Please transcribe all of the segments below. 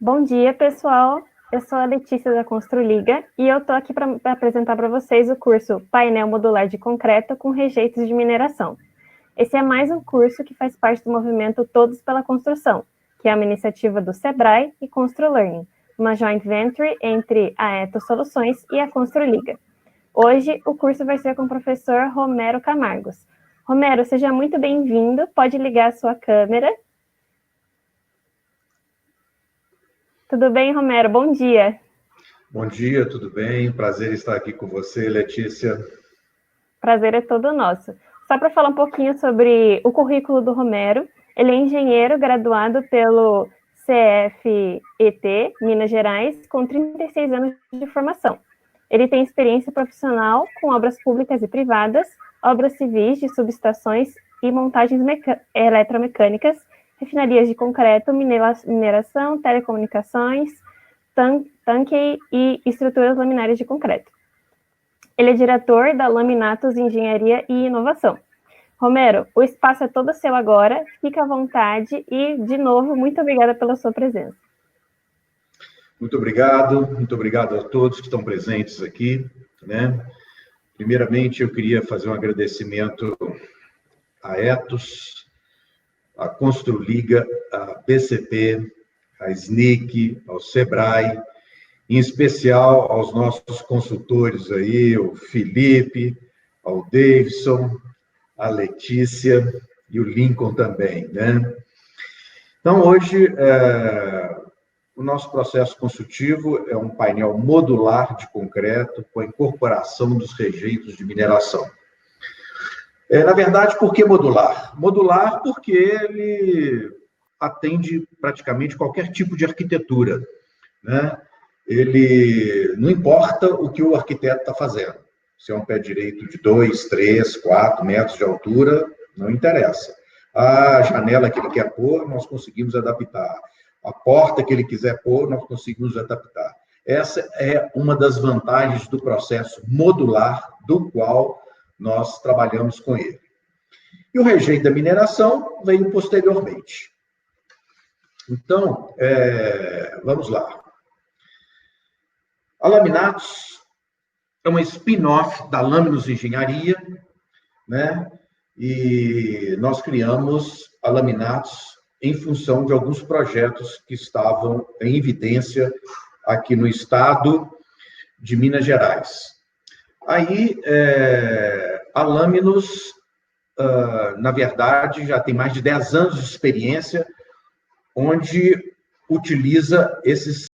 Bom dia, pessoal. Eu sou a Letícia da Construliga e eu estou aqui para apresentar para vocês o curso Painel Modular de Concreto com Rejeitos de Mineração. Esse é mais um curso que faz parte do movimento Todos pela Construção, que é uma iniciativa do Sebrae e ConstruLearning, uma joint venture entre a Eto Soluções e a Construliga. Hoje, o curso vai ser com o professor Romero Camargos. Romero, seja muito bem-vindo. Pode ligar a sua câmera. Tudo bem, Romero? Bom dia. Bom dia, tudo bem? Prazer estar aqui com você, Letícia. Prazer é todo nosso. Só para falar um pouquinho sobre o currículo do Romero, ele é engenheiro graduado pelo CFET, Minas Gerais, com 36 anos de formação. Ele tem experiência profissional com obras públicas e privadas, obras civis de subestações e montagens eletromecânicas, refinarias de concreto, mineração, telecomunicações, tanque e estruturas laminares de concreto. Ele é diretor da Laminatos Engenharia e Inovação. Romero, o espaço é todo seu agora, fica à vontade e, de novo, muito obrigada pela sua presença. Muito obrigado a todos que estão presentes aqui, né? Primeiramente, eu queria fazer um agradecimento à Etos, à Construliga, à BCP, à SNIC, ao Sebrae, em especial aos nossos consultores aí, o Felipe, ao Davidson, a Letícia e o Lincoln também, né? Então, hoje, o nosso processo construtivo é um painel modular de concreto com a incorporação dos rejeitos de mineração. Na verdade, por que modular? Modular porque ele atende praticamente qualquer tipo de arquitetura, né? Ele não importa o que o arquiteto está fazendo. Se é um pé direito de 2, 3, 4 metros de altura, não interessa. A janela que ele quer pôr, nós conseguimos adaptar. A porta que ele quiser pôr, nós conseguimos adaptar. Essa é uma das vantagens do processo modular, do qual nós trabalhamos com ele. E o rejeito da mineração veio posteriormente. Então, vamos lá. A Laminatos é uma spin-off da Laminos Engenharia, né? E nós criamos a Laminatos em função de alguns projetos que estavam em evidência aqui no estado de Minas Gerais. Aí, a Laminos, na verdade, já tem mais de 10 anos de experiência, onde utiliza esses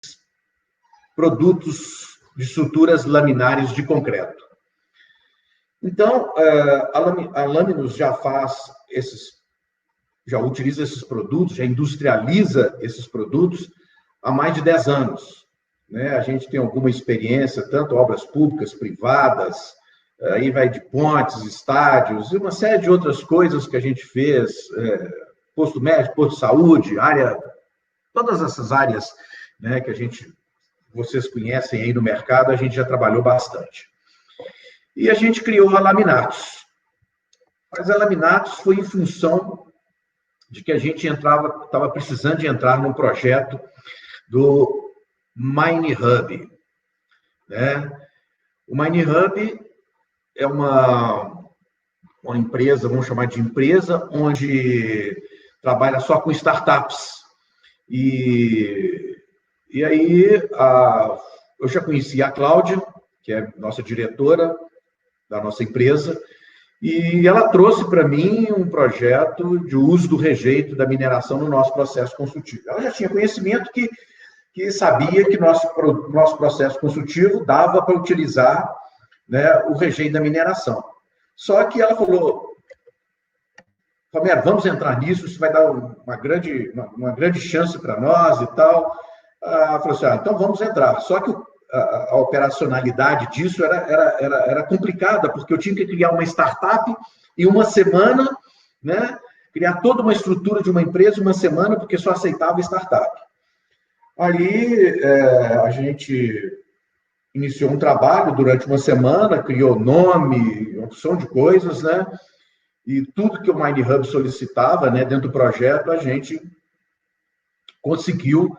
produtos de estruturas laminares de concreto. Então, a Laminos já utiliza esses produtos, já industrializa esses produtos há mais de 10 anos. Né? A gente tem alguma experiência, tanto obras públicas, privadas, aí vai de pontes, estádios, e uma série de outras coisas que a gente fez, posto médico, posto de saúde, todas essas áreas, né, que vocês conhecem aí no mercado, a gente já trabalhou bastante. E a gente criou a Laminatos. Mas a Laminatos foi em função de que a gente estava precisando de entrar num projeto do Mine Hub, né? O Mine Hub é uma empresa, vamos chamar de empresa, onde trabalha só com startups. E aí, eu já conheci a Cláudia, que é nossa diretora da nossa empresa, e ela trouxe para mim um projeto de uso do rejeito da mineração no nosso processo construtivo. Ela já tinha conhecimento que sabia que nosso processo construtivo dava para utilizar, né, o rejeito da mineração. Só que ela falou: Romero, vamos entrar nisso, isso vai dar uma grande chance para nós e tal. Ela falou assim: então vamos entrar. Só que a operacionalidade disso era complicada, porque eu tinha que criar uma startup em uma semana, né? Criar toda uma estrutura de uma empresa em uma semana, porque só aceitava startup. Aí a gente iniciou um trabalho durante uma semana, criou nome, opção de coisas, né? E tudo que o Mine Hub solicitava, né, dentro do projeto, a gente conseguiu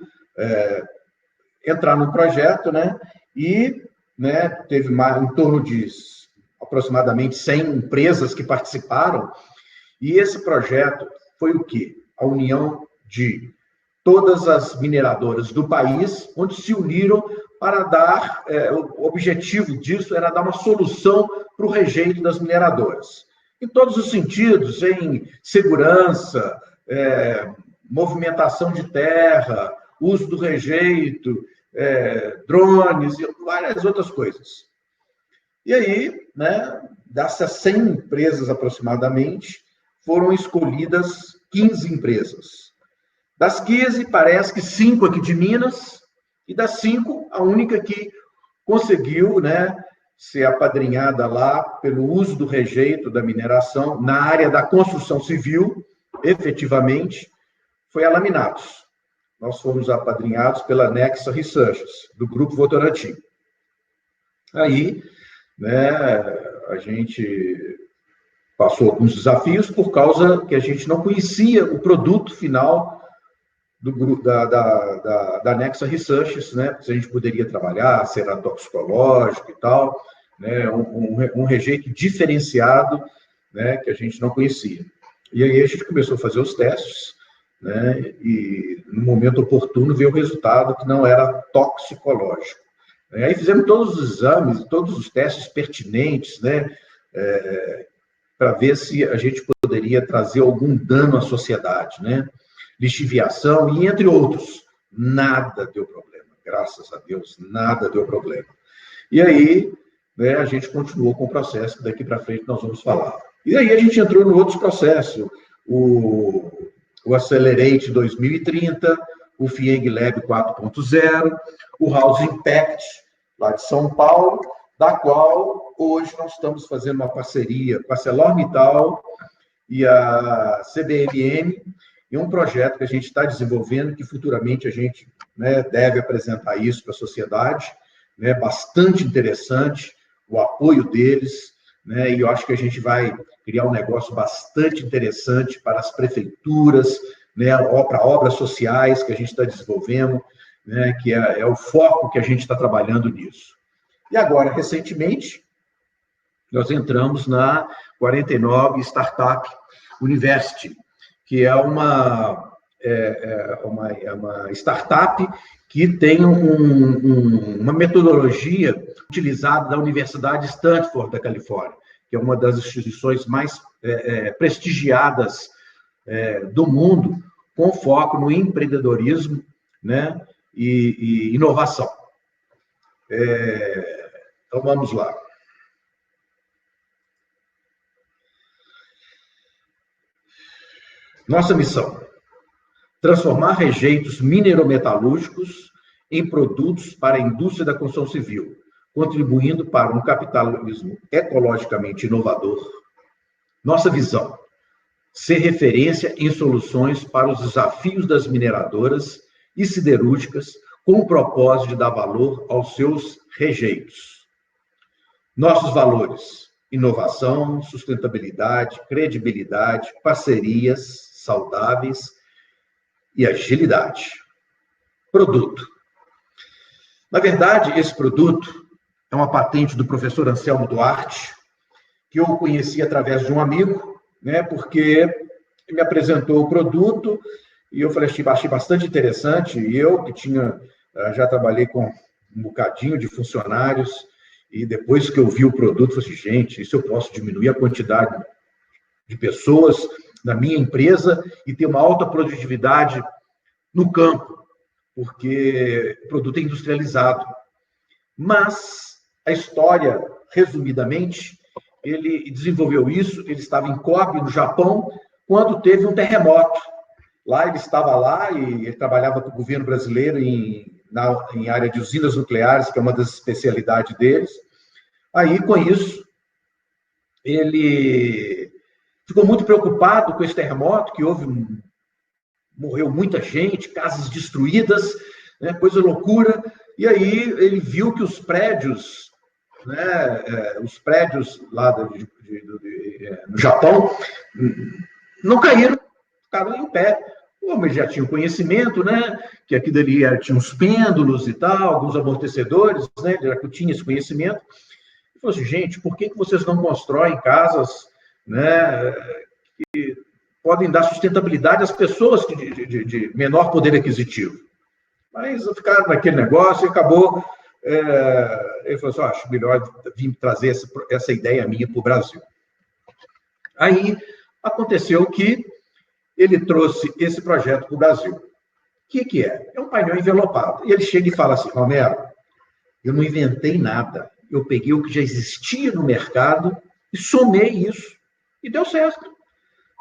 entrar no projeto, né? E, né, teve em torno de aproximadamente 100 empresas que participaram, e esse projeto foi o quê? A união de todas as mineradoras do país, onde se uniram para dar, o objetivo disso era dar uma solução para o rejeito das mineradoras. Em todos os sentidos, em segurança, movimentação de terra, uso do rejeito, drones e várias outras coisas. E aí, né, dessas 100 empresas aproximadamente, foram escolhidas 15 empresas. Das 15, parece que 5 aqui de Minas, e das 5, a única que conseguiu, né, ser apadrinhada lá pelo uso do rejeito da mineração na área da construção civil, efetivamente, foi a Laminatos. Nós fomos apadrinhados pela Nexa Research, do Grupo Votorantim. Aí, né, a gente passou alguns desafios por causa que a gente não conhecia o produto final da Nexa Research, né, se a gente poderia trabalhar, se era toxicológico e tal, né, um rejeito diferenciado, né, que a gente não conhecia. E aí a gente começou a fazer os testes, né, e no momento oportuno veio o resultado que não era toxicológico. Aí fizemos todos os exames, todos os testes pertinentes, né, para ver se a gente poderia trazer algum dano à sociedade, né, lixiviação e entre outros. Nada deu problema, graças a Deus, nada deu problema. E aí, né, a gente continuou com o processo, que daqui para frente nós vamos falar. E aí a gente entrou no outros processos, o Accelerate 2030, o FIENG Lab 4.0, o House Impact, lá de São Paulo, da qual hoje nós estamos fazendo uma parceria com a ArcelorMittal e a CBMM, em um projeto que a gente está desenvolvendo, que futuramente a gente, né, deve apresentar isso para a sociedade, né, bastante interessante, o apoio deles, né, e eu acho que a gente vai criar um negócio bastante interessante para as prefeituras, né, para obras sociais que a gente está desenvolvendo, né, que é o foco que a gente está trabalhando nisso. E agora, recentemente, nós entramos na 49 Startup University, que é uma startup que tem uma metodologia utilizada da Universidade Stanford, da Califórnia, que é uma das instituições mais prestigiadas do mundo, com foco no empreendedorismo, né, e inovação. Então, vamos lá. Nossa missão: transformar rejeitos minerometalúrgicos em produtos para a indústria da construção civil, contribuindo para um capitalismo ecologicamente inovador. Nossa visão: ser referência em soluções para os desafios das mineradoras e siderúrgicas, com o propósito de dar valor aos seus rejeitos. Nossos valores: inovação, sustentabilidade, credibilidade, parcerias saudáveis e agilidade. Produto: na verdade, esse produto é uma patente do professor Anselmo Duarte, que eu conheci através de um amigo, né, porque ele me apresentou o produto e eu falei, achei bastante interessante, e eu que já trabalhei com um bocadinho de funcionários, e depois que eu vi o produto, eu falei assim, gente, isso eu posso diminuir a quantidade de pessoas na minha empresa e ter uma alta produtividade no campo, porque o produto é industrializado. Mas a história, resumidamente, ele desenvolveu isso, ele estava em Kobe, no Japão, quando teve um terremoto. Lá ele estava lá e ele trabalhava para o governo brasileiro em área de usinas nucleares, que é uma das especialidades deles. Aí, com isso, ele ficou muito preocupado com esse terremoto, que morreu muita gente, casas destruídas, né, coisa loucura. E aí ele viu que os prédios, né, lá no Japão não caíram, ficaram em pé. Como ele já tinha o conhecimento, né, que aqui dali tinha uns pêndulos e tal, alguns amortecedores, né, já que eu tinha esse conhecimento, ele falou assim, gente, por que vocês não constroem casas, né, que podem dar sustentabilidade às pessoas de menor poder aquisitivo? Mas ficaram naquele negócio e acabou... ele falou assim, acho melhor vir trazer essa ideia minha para o Brasil. Aí aconteceu que ele trouxe esse projeto para o Brasil. O que é? É um painel envelopado. E ele chega e fala assim, Romero, eu não inventei nada. Eu peguei o que já existia no mercado e somei isso. E deu certo.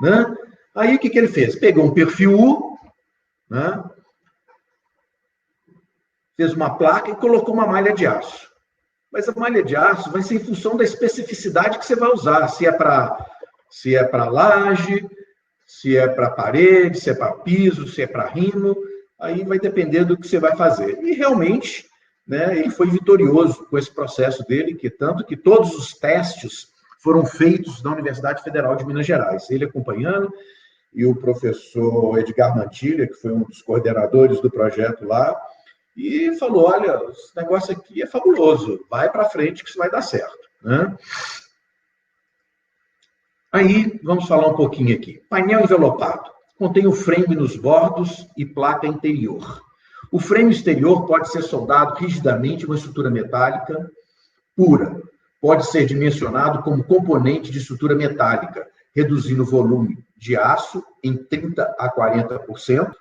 Né? Aí o que ele fez? Pegou um perfil U, né? Fez uma placa e colocou uma malha de aço. Mas a malha de aço vai ser em função da especificidade que você vai usar. Se é para laje, se é para parede, se é para piso, se é para rimo, aí vai depender do que você vai fazer. E realmente, né, ele foi vitorioso com esse processo dele, tanto que todos os testes foram feitos na Universidade Federal de Minas Gerais. Ele acompanhando, e o professor Edgar Mantilha, que foi um dos coordenadores do projeto lá, e falou, olha, esse negócio aqui é fabuloso, vai para frente que isso vai dar certo. Né? Aí, vamos falar um pouquinho aqui. Painel envelopado. Contém o frame nos bordos e placa interior. O frame exterior pode ser soldado rigidamente em uma estrutura metálica pura. Pode ser dimensionado como componente de estrutura metálica, reduzindo o volume de aço em 30% a 40%.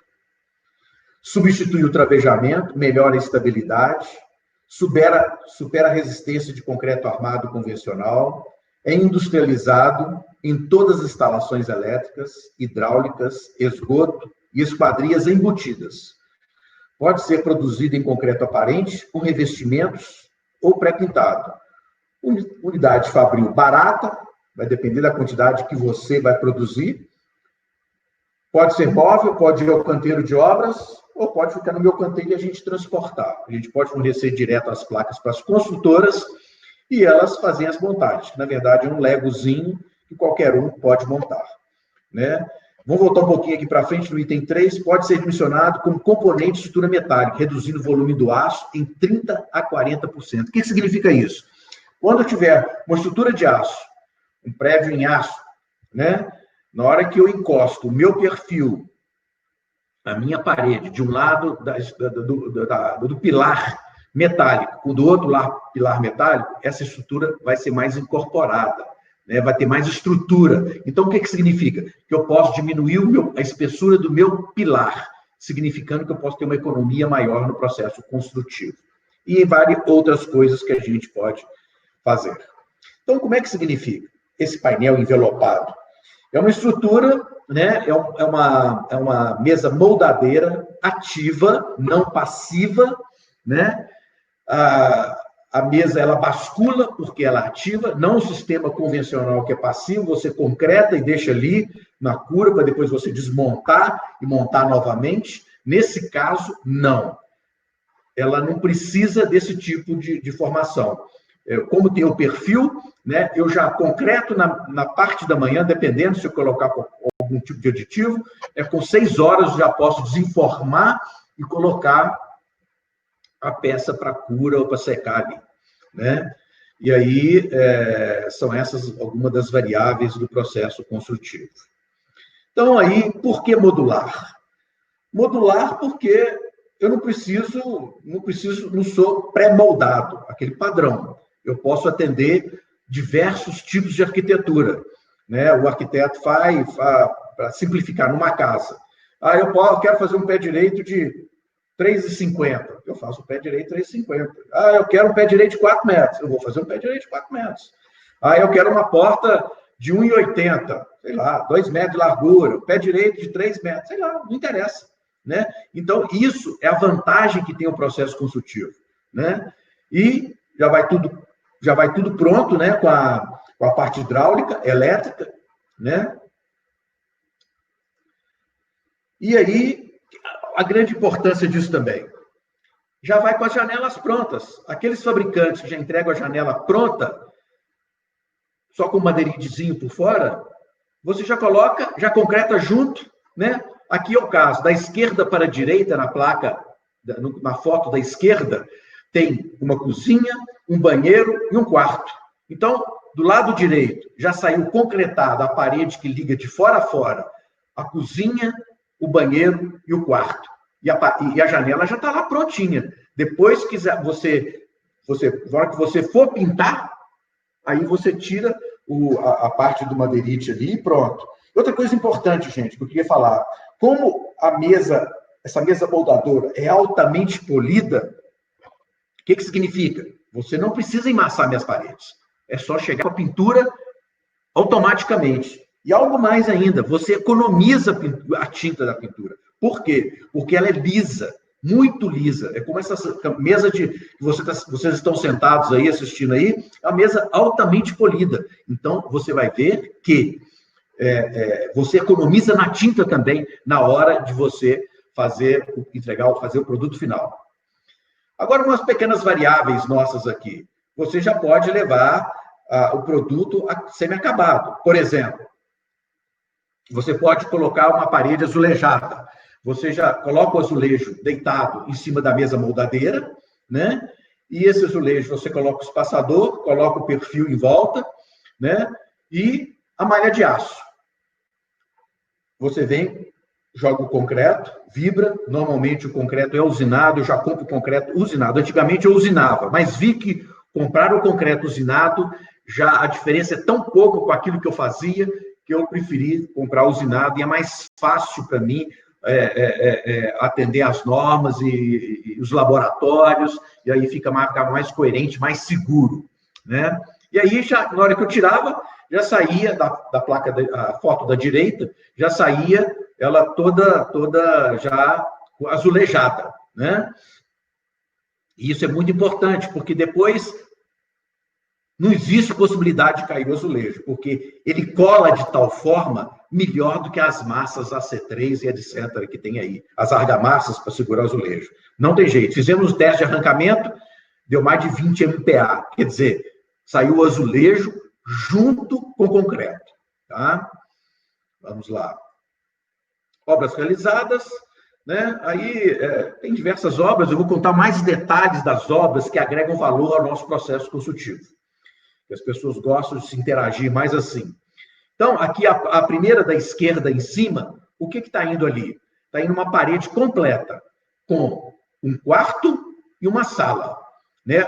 Substitui o travejamento, melhora a estabilidade, supera a resistência de concreto armado convencional, é industrializado em todas as instalações elétricas, hidráulicas, esgoto e esquadrias embutidas. Pode ser produzido em concreto aparente, com revestimentos ou pré-pintado. Unidade fabril barata, vai depender da quantidade que você vai produzir. Pode ser móvel, pode ir ao canteiro de obras, ou pode ficar no meu canteiro e a gente transportar. A gente pode fornecer direto as placas para as construtoras e elas fazem as montagens. Na verdade, é um legozinho que qualquer um pode montar. Né? Vamos voltar um pouquinho aqui para frente, no item 3, pode ser dimensionado como componente de estrutura metálica, reduzindo o volume do aço em 30% a 40%. O que significa isso? Quando eu tiver uma estrutura de aço, um prédio em aço, né? Na hora que eu encosto o meu perfil, a minha parede, de um lado do pilar metálico, do outro pilar metálico, essa estrutura vai ser mais incorporada, né? Vai ter mais estrutura. Então, o que significa? Que eu posso diminuir a espessura do meu pilar, significando que eu posso ter uma economia maior no processo construtivo. E várias outras coisas que a gente pode fazer. Então, como é que significa esse painel envelopado? É uma estrutura, né? É uma mesa moldadeira ativa, não passiva, né? A mesa, ela bascula porque ela é ativa, não o sistema convencional que é passivo, você concreta e deixa ali na cura para depois você desmontar e montar novamente. Nesse caso, não. Ela não precisa desse tipo de formação. Como tem o perfil, né, eu já concreto na parte da manhã, dependendo se eu colocar algum tipo de aditivo, com 6 horas já posso desenformar e colocar a peça para cura ou para secar ali. Né? E aí são essas algumas das variáveis do processo construtivo. Então, aí, por que modular? Modular porque eu não sou pré-moldado, aquele padrão. Eu posso atender diversos tipos de arquitetura. Né? O arquiteto faz para simplificar numa casa. Eu quero fazer um pé direito de 3,50. Eu faço um pé direito de 3,50. Eu quero um pé direito de 4 metros. Eu vou fazer um pé direito de 4 metros. Eu quero uma porta de 1,80. Sei lá, 2 metros de largura. Pé direito de 3 metros. Sei lá, não interessa. Né? Então, isso é a vantagem que tem o processo construtivo. Né? E já vai tudo pronto, né? com a parte hidráulica, elétrica. Né? E aí, a grande importância disso também. Já vai com as janelas prontas. Aqueles fabricantes que já entregam a janela pronta, só com madeirinho por fora, você já coloca, já concreta junto, né? aqui é o caso, da esquerda para a direita, na placa, na foto da esquerda, tem uma cozinha, um banheiro e um quarto. Então, do lado direito, já saiu concretado a parede que liga de fora a fora a cozinha, o banheiro e o quarto. E a janela já está lá prontinha. Depois que na hora que você for pintar, aí você tira a parte do madeirite ali e pronto. Outra coisa importante, gente, que eu queria falar. Como essa mesa moldadora é altamente polida, o que significa? Você não precisa emassar minhas paredes. É só chegar com a pintura automaticamente. E algo mais ainda, você economiza a tinta da pintura. Por quê? Porque ela é lisa, muito lisa. É como essa mesa que vocês estão sentados aí, assistindo aí, é uma mesa altamente polida. Então, você vai ver que você economiza na tinta também, na hora de você fazer o produto final. Agora, umas pequenas variáveis nossas aqui. Você já pode levar o produto semi-acabado. Por exemplo, você pode colocar uma parede azulejada. Você já coloca o azulejo deitado em cima da mesa moldadeira, né? E esse azulejo você coloca o espaçador, coloca o perfil em volta, né? E a malha de aço. Você vem, joga o concreto, vibra. Normalmente o concreto é usinado, eu já compro concreto usinado. Antigamente eu usinava, mas vi que comprar o concreto usinado, já a diferença é tão pouco com aquilo que eu fazia, que eu preferi comprar usinado, e é mais fácil para mim atender às normas e os laboratórios, e aí ficava mais coerente, mais seguro, né? E aí, na hora que eu tirava, já saía da placa, a foto da direita, já saía ela toda já azulejada, né? E isso é muito importante, porque depois não existe possibilidade de cair o azulejo, porque ele cola de tal forma melhor do que as massas AC3 e etc. que tem aí, as argamassas para segurar o azulejo. Não tem jeito. Fizemos o teste de arrancamento, deu mais de 20 MPa, quer dizer, saiu o azulejo junto com o concreto. Tá? Vamos lá. Obras realizadas, né? Aí tem diversas obras, eu vou contar mais detalhes das obras que agregam valor ao nosso processo consultivo. As pessoas gostam de se interagir mais assim. Então, aqui a primeira da esquerda em cima, o que está indo ali? Está indo uma parede completa, com um quarto e uma sala. Né?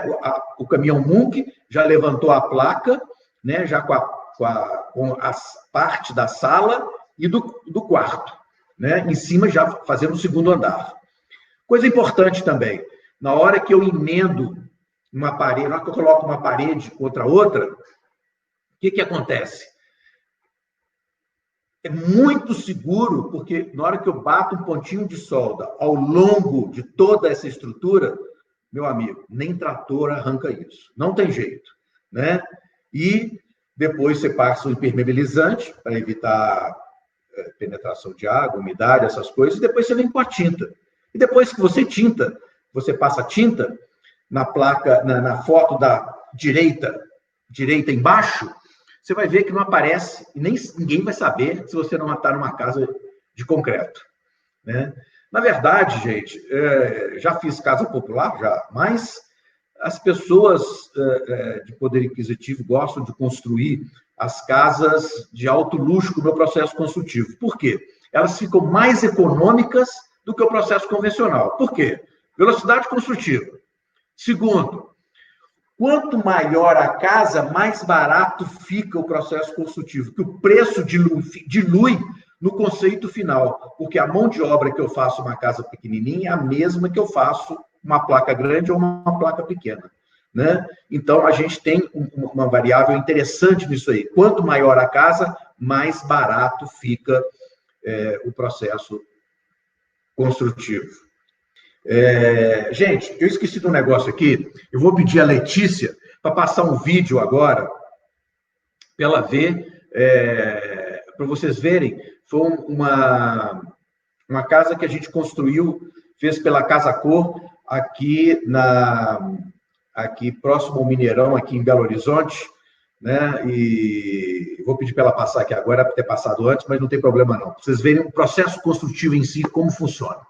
O caminhão Munk já levantou a placa, né? Já com a parte da sala e do quarto. Né? Em cima, já fazendo o segundo andar. Coisa importante também, na hora que eu emendo uma parede, na hora que eu coloco uma parede contra outra, o que acontece? É muito seguro, porque na hora que eu bato um pontinho de solda ao longo de toda essa estrutura, meu amigo, nem trator arranca isso. Não tem jeito, né? E depois você passa o impermeabilizante para evitar penetração de água, umidade, essas coisas, e depois você vem com a tinta. E depois que você tinta, você passa a tinta na placa, na foto da direita embaixo, você vai ver que não aparece, e nem ninguém vai saber se você não está numa casa de concreto. Né? Na verdade, gente, já fiz casa popular, mas as pessoas de poder aquisitivo gostam de construir as casas de alto luxo com o meu processo consultivo. Por quê? Elas ficam mais econômicas do que o processo convencional. Por quê? Velocidade construtiva. Segundo, quanto maior a casa, mais barato fica o processo construtivo, que o preço dilui no conceito final, porque a mão de obra que eu faço uma casa pequenininha é a mesma que eu faço uma placa grande ou uma placa pequena. Né? Então, a gente tem uma variável interessante nisso aí. Quanto maior a casa, mais barato fica o processo construtivo. Gente, eu esqueci de um negócio aqui. Eu vou pedir a Letícia para passar um vídeo agora, para ela ver, para vocês verem. Foi uma casa que a gente construiu, fez pela Casa Cor, aqui próximo ao Mineirão, aqui em Belo Horizonte, né? E vou pedir para ela passar aqui agora, para ter passado antes, mas não tem problema não. Para vocês verem o processo construtivo em si, como funciona.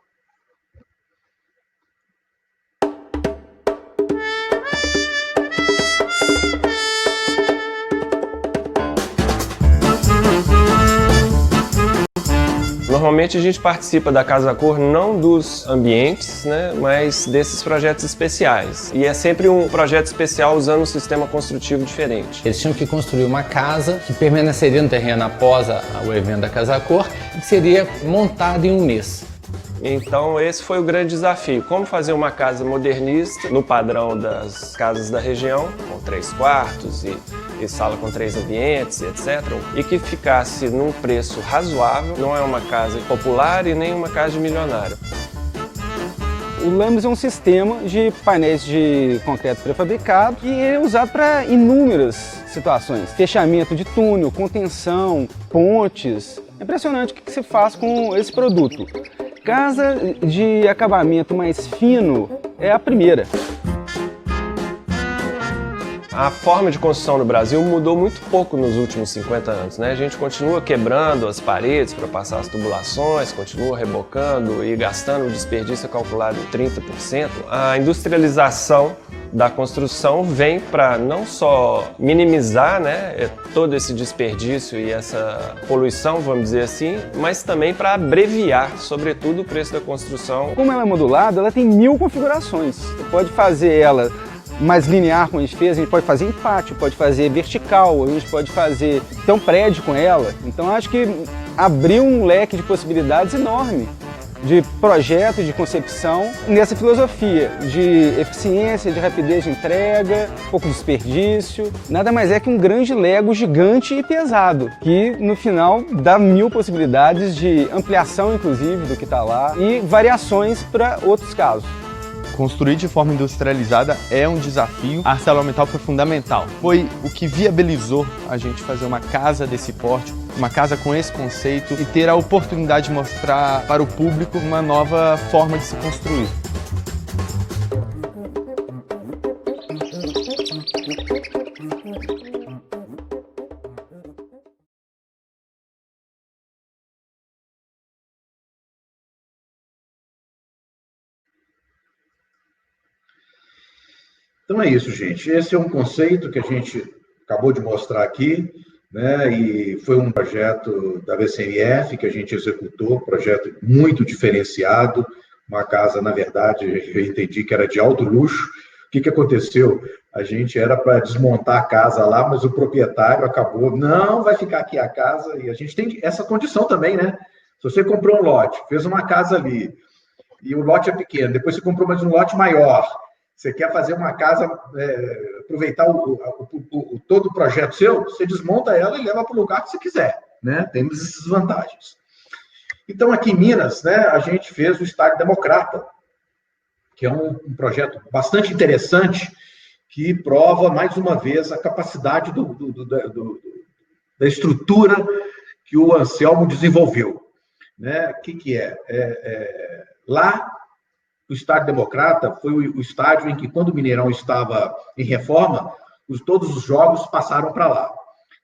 Normalmente a gente participa da Casa Cor não dos ambientes, né, mas desses projetos especiais. E é sempre um projeto especial usando um sistema construtivo diferente. Eles tinham que construir uma casa que permaneceria no terreno após o evento da Casa Cor e que seria montada em um mês. Então esse foi o grande desafio, como fazer uma casa modernista no padrão das casas da região, com 3 quartos e sala com 3 ambientes, etc. E que ficasse num preço razoável, não é uma casa popular e nem uma casa de milionário. O Lames é um sistema de painéis de concreto pré-fabricado e é usado para inúmeras situações. Fechamento de túnel, contenção, pontes. É impressionante o que se faz com esse produto. Casa de acabamento mais fino é a primeira. A forma de construção no Brasil mudou muito pouco nos últimos 50 anos, né? A gente continua quebrando as paredes para passar as tubulações, continua rebocando e gastando o desperdício calculado em 30%. A industrialização da construção vem para não só minimizar, né, todo esse desperdício e essa poluição, vamos dizer assim, mas também para abreviar, sobretudo, o preço da construção. Como ela é modulada, ela tem 1000 configurações. Você pode fazer ela mais linear, como a gente fez, a gente pode fazer em pátio, pode fazer vertical, a gente pode fazer um prédio com ela. Então acho que abriu um leque de possibilidades enorme de projeto, de concepção, nessa filosofia de eficiência, de rapidez de entrega, pouco desperdício. Nada mais é que um grande Lego gigante e pesado, que no final dá 1000 possibilidades de ampliação, inclusive, do que está lá, e variações para outros casos. Construir de forma industrializada é um desafio. A ArcelorMittal foi fundamental. Foi o que viabilizou a gente fazer uma casa desse porte, uma casa com esse conceito e ter a oportunidade de mostrar para o público uma nova forma de se construir. Então é isso, gente. Esse é um conceito que a gente acabou de mostrar aqui, né? E foi um projeto da VCMF que a gente executou, um projeto muito diferenciado, uma casa, na verdade, eu entendi que era de alto luxo. O que aconteceu? A gente era para desmontar a casa lá, mas o proprietário acabou, não, vai ficar aqui a casa, e a gente tem essa condição também, né? Se você comprou um lote, fez uma casa ali, e o lote é pequeno, depois você comprou mais um lote maior, você quer fazer uma casa, aproveitar todo o projeto seu, você desmonta ela e leva para o lugar que você quiser, né? Temos essas vantagens. Então, aqui em Minas, né, a gente fez o Estádio Democrata, que é um projeto bastante interessante, que prova, mais uma vez, a capacidade da estrutura que o Anselmo desenvolveu. Né? O que é? Lá, o Estádio Democrata foi o estádio em que, quando o Mineirão estava em reforma, todos os jogos passaram para lá.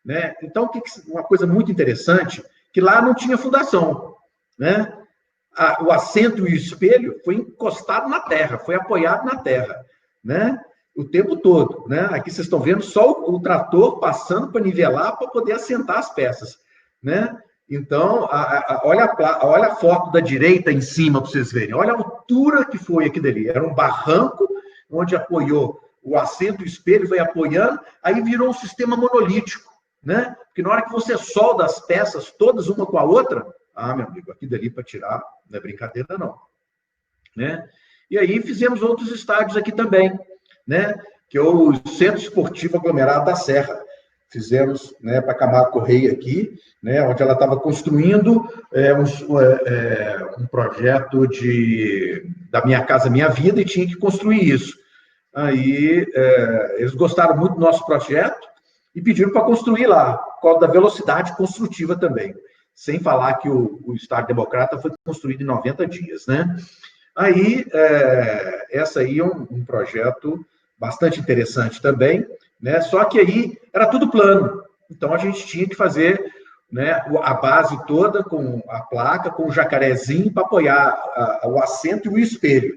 Né? Então, uma coisa muito interessante, que lá não tinha fundação. Né? O assento e o espelho foi encostado na terra, foi apoiado na terra, né? O tempo todo. Né? Aqui vocês estão vendo só o trator passando para nivelar, para poder assentar as peças. Né? Então, olha a foto da direita em cima para vocês verem. Olha a altura que foi aqui dali. Era um barranco onde apoiou o assento e o espelho, vai apoiando, aí virou um sistema monolítico. Né? Porque na hora que você solda as peças todas uma com a outra, meu amigo, aqui dali para tirar não é brincadeira, não. Né? E aí fizemos outros estádios aqui também, né? Que é o Centro Esportivo Aglomerado da Serra. Fizemos, né, para Camargo Correia aqui, né, onde ela estava construindo um projeto da Minha Casa Minha Vida e tinha que construir isso. Aí eles gostaram muito do nosso projeto e pediram para construir lá, por causa da velocidade construtiva também. Sem falar que o Estádio Democrata foi construído em 90 dias, né? Aí, essa aí é um projeto bastante interessante também, né? Só que aí era tudo plano. Então, a gente tinha que fazer, né, a base toda com a placa, com o jacarezinho para apoiar o assento e o espelho.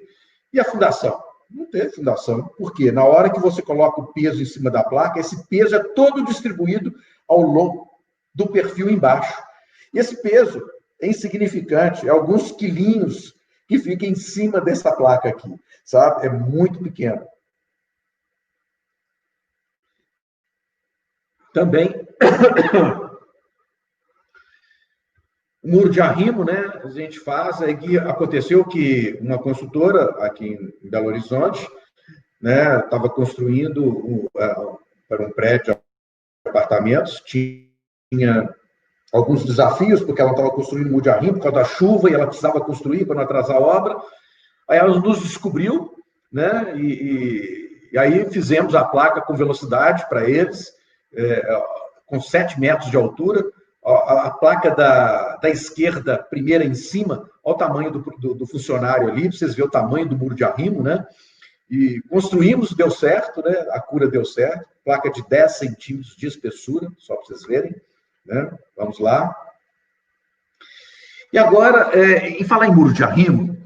E a fundação? Não teve fundação. Por quê? Na hora que você coloca o peso em cima da placa, esse peso é todo distribuído ao longo do perfil embaixo. E esse peso é insignificante, é alguns quilinhos que ficam em cima dessa placa aqui, sabe? É muito pequeno. Também, o muro de arrimo, né? A gente faz. Aí aconteceu que uma consultora aqui em Belo Horizonte, né, estava construindo para um prédio de apartamentos, tinha alguns desafios, porque ela estava construindo muro de arrimo por causa da chuva e ela precisava construir para não atrasar a obra. Aí ela nos descobriu, né? E aí fizemos a placa com velocidade para eles, com 7 metros de altura. A placa da esquerda, primeira em cima, olha o tamanho do funcionário ali, para vocês verem o tamanho do muro de arrimo, né? E construímos, deu certo, né? A cura deu certo. Placa de 10 centímetros de espessura, só para vocês verem, né? Vamos lá. E agora, em falar em muro de arrimo,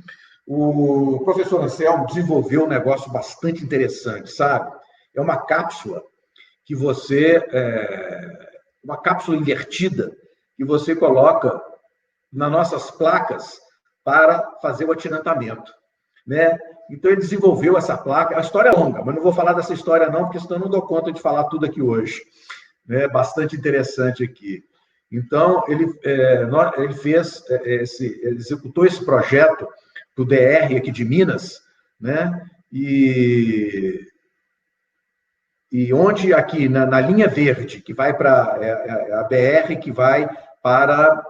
o professor Anselmo desenvolveu um negócio bastante interessante, sabe? É uma cápsula que uma cápsula invertida que você coloca nas nossas placas para fazer o atirantamento, né? Então, ele desenvolveu essa placa. A história é longa, mas não vou falar dessa história não, porque senão eu não dou conta de falar tudo aqui hoje. É bastante interessante aqui. Então, ele executou esse projeto do DR aqui de Minas, né? E onde aqui, na linha verde, que vai para a BR, que vai para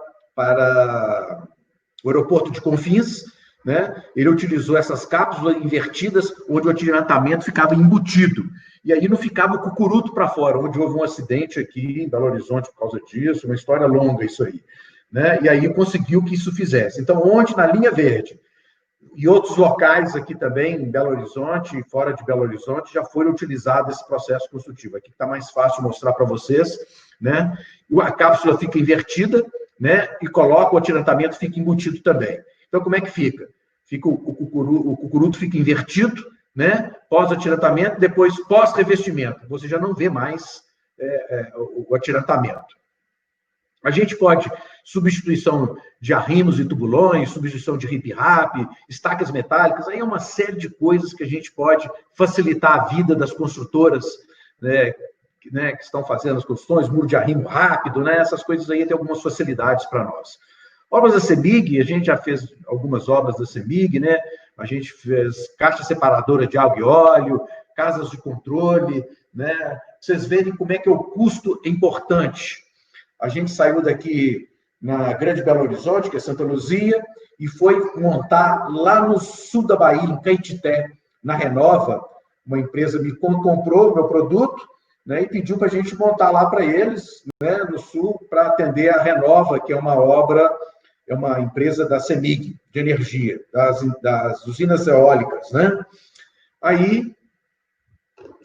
o aeroporto de Confins, né? Ele utilizou essas cápsulas invertidas, onde o atirantamento ficava embutido. E aí não ficava o cucuruto para fora, onde houve um acidente aqui em Belo Horizonte por causa disso, uma história longa isso aí, né? E aí conseguiu que isso fizesse. Então, onde na linha verde e outros locais aqui também, em Belo Horizonte e fora de Belo Horizonte, já foi utilizado esse processo construtivo. Aqui está mais fácil mostrar para vocês, né? A cápsula fica invertida, né? E coloca o atirantamento, fica embutido também. Então, como é que fica? O cucuruto fica invertido, né? Pós-atirantamento, depois pós-revestimento. Você já não vê mais o atirantamento. A gente pode substituição de arrimos e tubulões, substituição de rip-rap, estacas metálicas, aí é uma série de coisas que a gente pode facilitar a vida das construtoras, né, que estão fazendo as construções, muro de arrimo rápido, né, essas coisas aí tem algumas facilidades para nós. Obras da CEMIG, a gente já fez algumas obras da CEMIG, né, a gente fez caixa separadora de água e óleo, casas de controle, né, vocês verem como é que o custo é importante. A gente saiu daqui na Grande Belo Horizonte, que é Santa Luzia, e foi montar lá no sul da Bahia, em Caetité, na Renova. Uma empresa me comprou o meu produto, né, e pediu para a gente montar lá para eles, né, no sul, para atender a Renova, que é uma empresa da CEMIG, de energia, das usinas eólicas, né? Aí,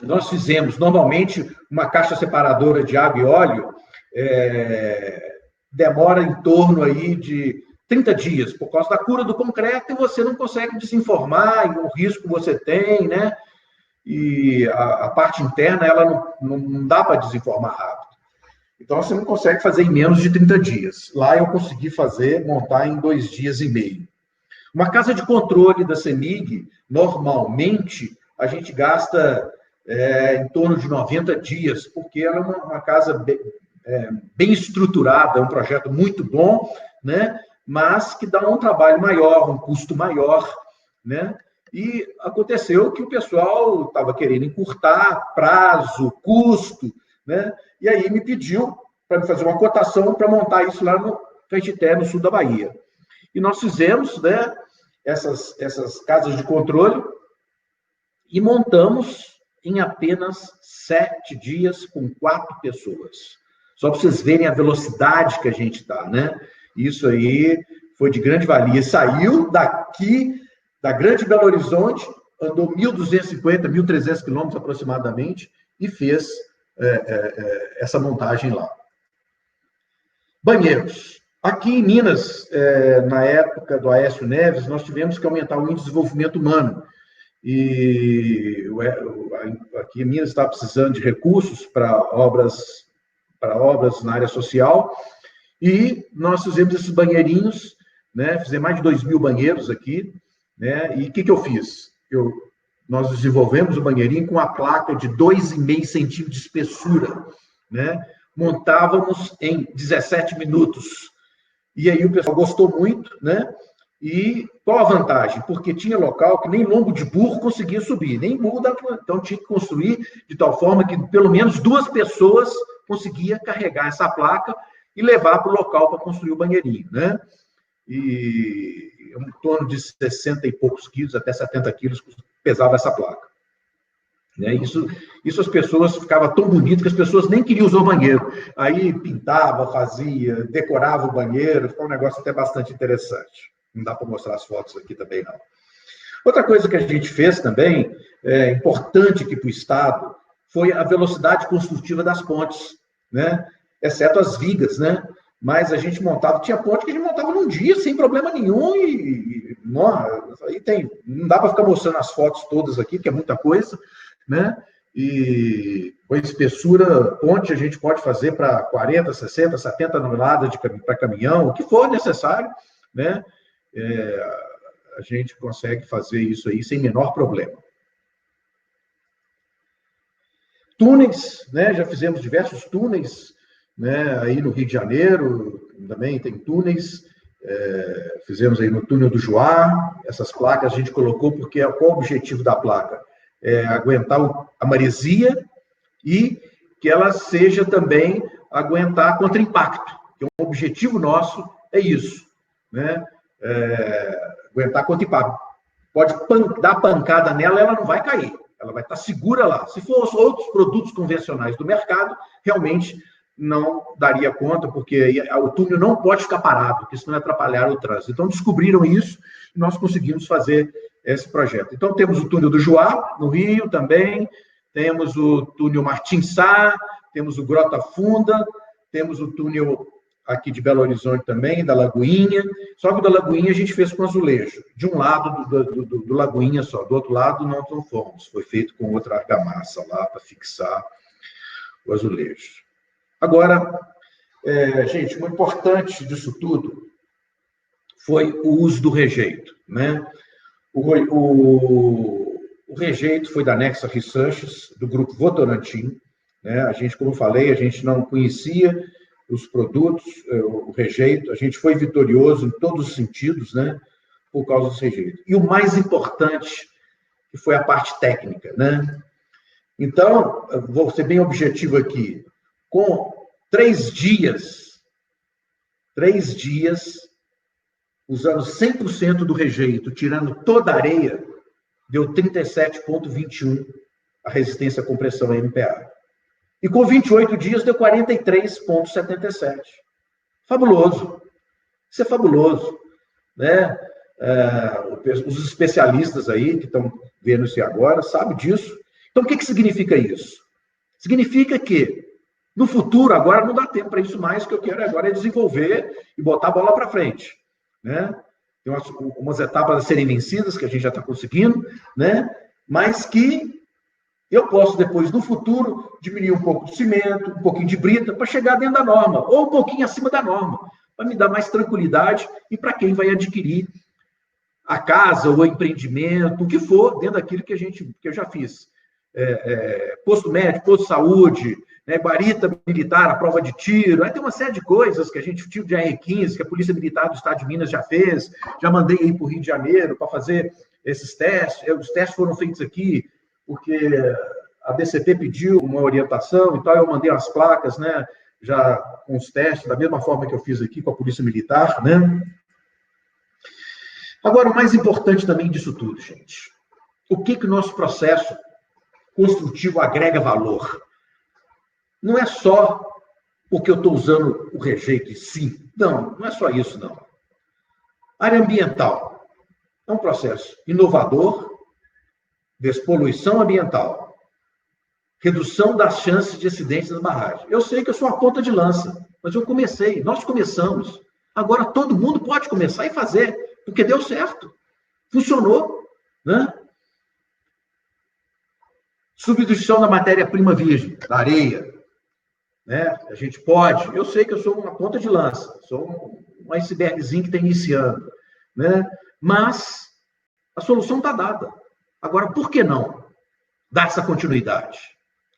nós fizemos, normalmente, uma caixa separadora de água e óleo, demora em torno aí de 30 dias, por causa da cura do concreto, e você não consegue desenformar, e o risco você tem, né? E a parte interna, ela não dá para desenformar rápido. Então, você não consegue fazer em menos de 30 dias. Lá eu consegui montar em 2 dias e meio. Uma casa de controle da CEMIG, normalmente, a gente gasta em torno de 90 dias, porque ela é uma casa bem estruturada, é um projeto muito bom, né? Mas que dá um trabalho maior, um custo maior, né? E aconteceu que o pessoal estava querendo encurtar prazo, custo, né? E aí me pediu para me fazer uma cotação para montar isso lá no Caetité, no sul da Bahia. E nós fizemos, né, essas casas de controle e montamos em apenas 7 dias com 4 pessoas. Só para vocês verem a velocidade que a gente está, né? Isso aí foi de grande valia. Saiu daqui, da Grande Belo Horizonte, andou 1.250, 1.300 quilômetros aproximadamente, e fez essa montagem lá. Banheiros. Aqui em Minas, na época do Aécio Neves, nós tivemos que aumentar o índice de desenvolvimento humano. E aqui em Minas está precisando de recursos para obras na área social. E nós fizemos esses banheirinhos, né? Fizemos mais de 2.000 banheiros aqui, né? E o que eu fiz? Nós desenvolvemos o banheirinho com uma placa de 2,5 centímetros de espessura, né? Montávamos em 17 minutos. E aí o pessoal gostou muito, né? E qual a vantagem? Porque tinha local que nem lombo de burro conseguia subir, nem burro então tinha que construir de tal forma que pelo menos 2 pessoas conseguiam carregar essa placa e levar para o local para construir o banheirinho, né? E em torno de 60 e poucos quilos, até 70 quilos, pesava essa placa. Né? Isso as pessoas, ficava tão bonito que as pessoas nem queriam usar o banheiro. Aí pintava, fazia, decorava o banheiro, ficou um negócio até bastante interessante. Não dá para mostrar as fotos aqui também, não. Outra coisa que a gente fez também, importante aqui para o Estado, foi a velocidade construtiva das pontes, né? Exceto as vigas, né? Mas a gente tinha ponte que a gente montava num dia, sem problema nenhum, não dá para ficar mostrando as fotos todas aqui, que é muita coisa, né? E com a espessura, ponte a gente pode fazer para 40, 60, 70 toneladas para caminhão, o que for necessário, né? A gente consegue fazer isso aí sem menor problema. Túneis, né? Já fizemos diversos túneis, né? Aí no Rio de Janeiro também tem túneis, fizemos aí no túnel do Juá, essas placas a gente colocou porque qual o objetivo da placa? Aguentar a maresia e que ela seja também aguentar contra impacto, que o objetivo nosso é isso, né? Aguentar contra impacto. Pode dar pancada nela, ela não vai cair, ela vai estar segura lá. Se fossem outros produtos convencionais do mercado, realmente não daria conta, porque o túnel não pode ficar parado, porque senão atrapalhar o trânsito. Então, descobriram isso e nós conseguimos fazer esse projeto. Então, temos o túnel do Juá, no Rio também, temos o túnel Martins Sá, temos o Grota Funda, temos o túnel aqui de Belo Horizonte também, da Lagoinha, só que o da Lagoinha a gente fez com azulejo, de um lado do Lagoinha só, do outro lado não fomos, foi feito com outra argamassa lá para fixar o azulejo. Agora, gente, o importante disso tudo foi o uso do rejeito, né? O rejeito foi da Nexa Research, do grupo Votorantim, né? A gente, como eu falei, a gente não conhecia os produtos, o rejeito, a gente foi vitorioso em todos os sentidos, né? Por causa do rejeito. E o mais importante, que foi a parte técnica, né? Então, vou ser bem objetivo aqui, com 3 dias, usando 100% do rejeito, tirando toda a areia, deu 37,21 a resistência à compressão MPa. E com 28 dias deu 43,77. Fabuloso. Isso é fabuloso, né? Os especialistas aí que estão vendo isso agora sabem disso. Então, o que significa isso? Significa que no futuro, agora não dá tempo para isso mais, o que eu quero agora é desenvolver e botar a bola para frente, né? Tem umas etapas a serem vencidas, que a gente já está conseguindo, né? Mas que eu posso depois, no futuro, diminuir um pouco de cimento, um pouquinho de brita, para chegar dentro da norma, ou um pouquinho acima da norma, para me dar mais tranquilidade e para quem vai adquirir a casa, ou o empreendimento, o que for, dentro daquilo que eu já fiz. Posto médico, posto de saúde, né, guarita militar, a prova de tiro, aí tem uma série de coisas que a gente, tiro de AR-15, que a Polícia Militar do Estado de Minas já fez, já mandei aí para o Rio de Janeiro para fazer esses testes, os testes foram feitos aqui, porque a DCP pediu uma orientação e tal, eu mandei as placas, né, já com os testes, da mesma forma que eu fiz aqui com a Polícia Militar, né. Agora, o mais importante também disso tudo, gente, o que o nosso processo construtivo agrega valor? Não é só porque eu estou usando o rejeito em si. Não é só isso, não. Área ambiental é um processo inovador, despoluição ambiental, redução das chances de acidentes nas barragens. Eu sei que eu sou a ponta de lança, mas eu comecei, nós começamos. Agora todo mundo pode começar e fazer, porque deu certo. Funcionou, né? Substituição da matéria-prima virgem, da areia, né? A gente pode. Eu sei que eu sou uma ponta de lança, sou um icebergzinho que está iniciando, né? Mas a solução está dada. Agora, por que não dar essa continuidade?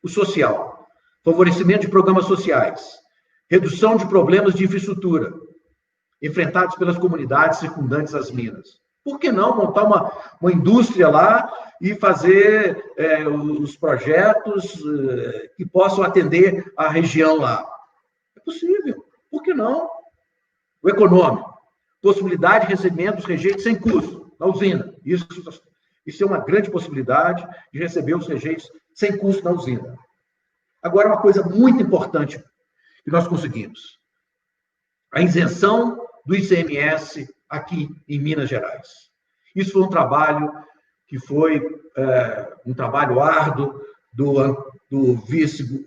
O social, favorecimento de programas sociais, redução de problemas de infraestrutura enfrentados pelas comunidades circundantes às minas. Por que não montar uma indústria lá e fazer os projetos que possam atender a região lá? É possível. Por que não? O econômico. Possibilidade de recebimento dos rejeitos sem custo na usina. Isso é uma grande possibilidade de receber os rejeitos sem custo na usina. Agora, uma coisa muito importante que nós conseguimos. A isenção do ICMS aqui em Minas Gerais. Isso foi um trabalho que foi um trabalho árduo do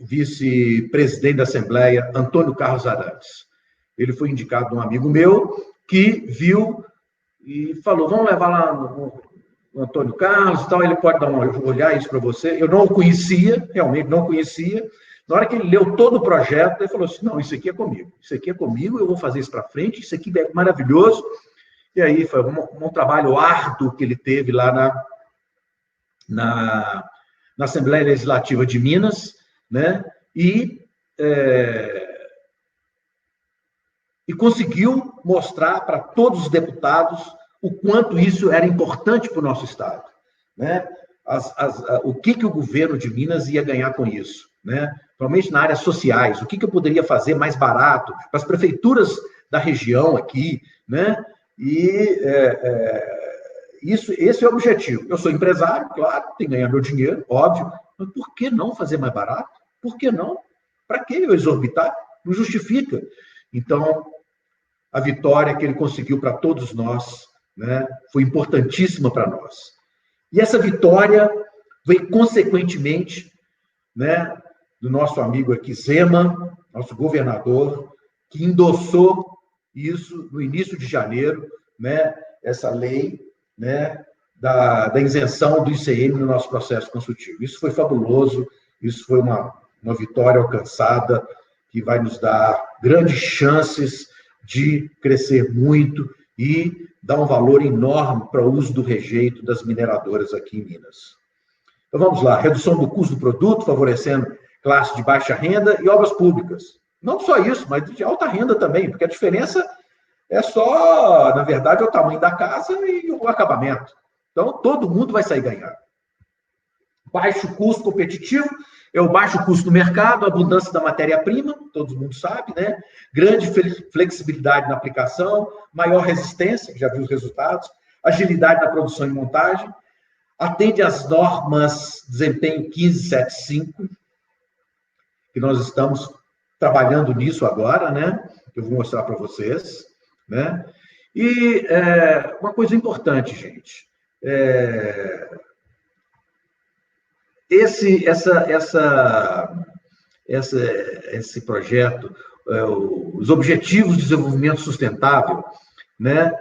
vice-presidente da Assembleia, Antônio Carlos Arantes. Ele foi indicado de um amigo meu que viu e falou, vamos levar lá no Antônio Carlos e tal, ele pode dar olhar isso para você. Eu não o conhecia, realmente não conhecia. Na hora que ele leu todo o projeto, ele falou assim, não, isso aqui é comigo, eu vou fazer isso para frente, isso aqui é maravilhoso. E aí foi um trabalho árduo que ele teve lá na Assembleia Legislativa de Minas, né? E conseguiu mostrar para todos os deputados o quanto isso era importante para o nosso Estado, né? O que o governo de Minas ia ganhar com isso, né? Principalmente na área sociais, o que eu poderia fazer mais barato para as prefeituras da região aqui, né? E esse é o objetivo. Eu sou empresário, claro, tenho que ganhar meu dinheiro, óbvio, mas por que não fazer mais barato? Por que não? Para que eu exorbitar? Não justifica. Então, a vitória que ele conseguiu para todos nós, né, foi importantíssima para nós. E essa vitória veio, consequentemente, né, do nosso amigo aqui, Zema, nosso governador, que endossou isso no início de janeiro, né, essa lei, né, da isenção do ICM no nosso processo consultivo. Isso foi fabuloso, isso foi uma vitória alcançada que vai nos dar grandes chances de crescer muito e dar um valor enorme para o uso do rejeito das mineradoras aqui em Minas. Então, vamos lá. Redução do custo do produto, favorecendo classe de baixa renda e obras públicas. Não só isso, mas de alta renda também, porque a diferença é só, na verdade, o tamanho da casa e o acabamento. Então, todo mundo vai sair ganhando. Baixo custo competitivo é o baixo custo no mercado, a abundância da matéria-prima, todo mundo sabe, né? Grande flexibilidade na aplicação, maior resistência, já viu os resultados, agilidade na produção e montagem, atende às normas desempenho 1575, que nós estamos trabalhando nisso agora, né? Eu vou mostrar para vocês, né? E uma coisa importante, gente, esse projeto, os Objetivos de Desenvolvimento Sustentável, né,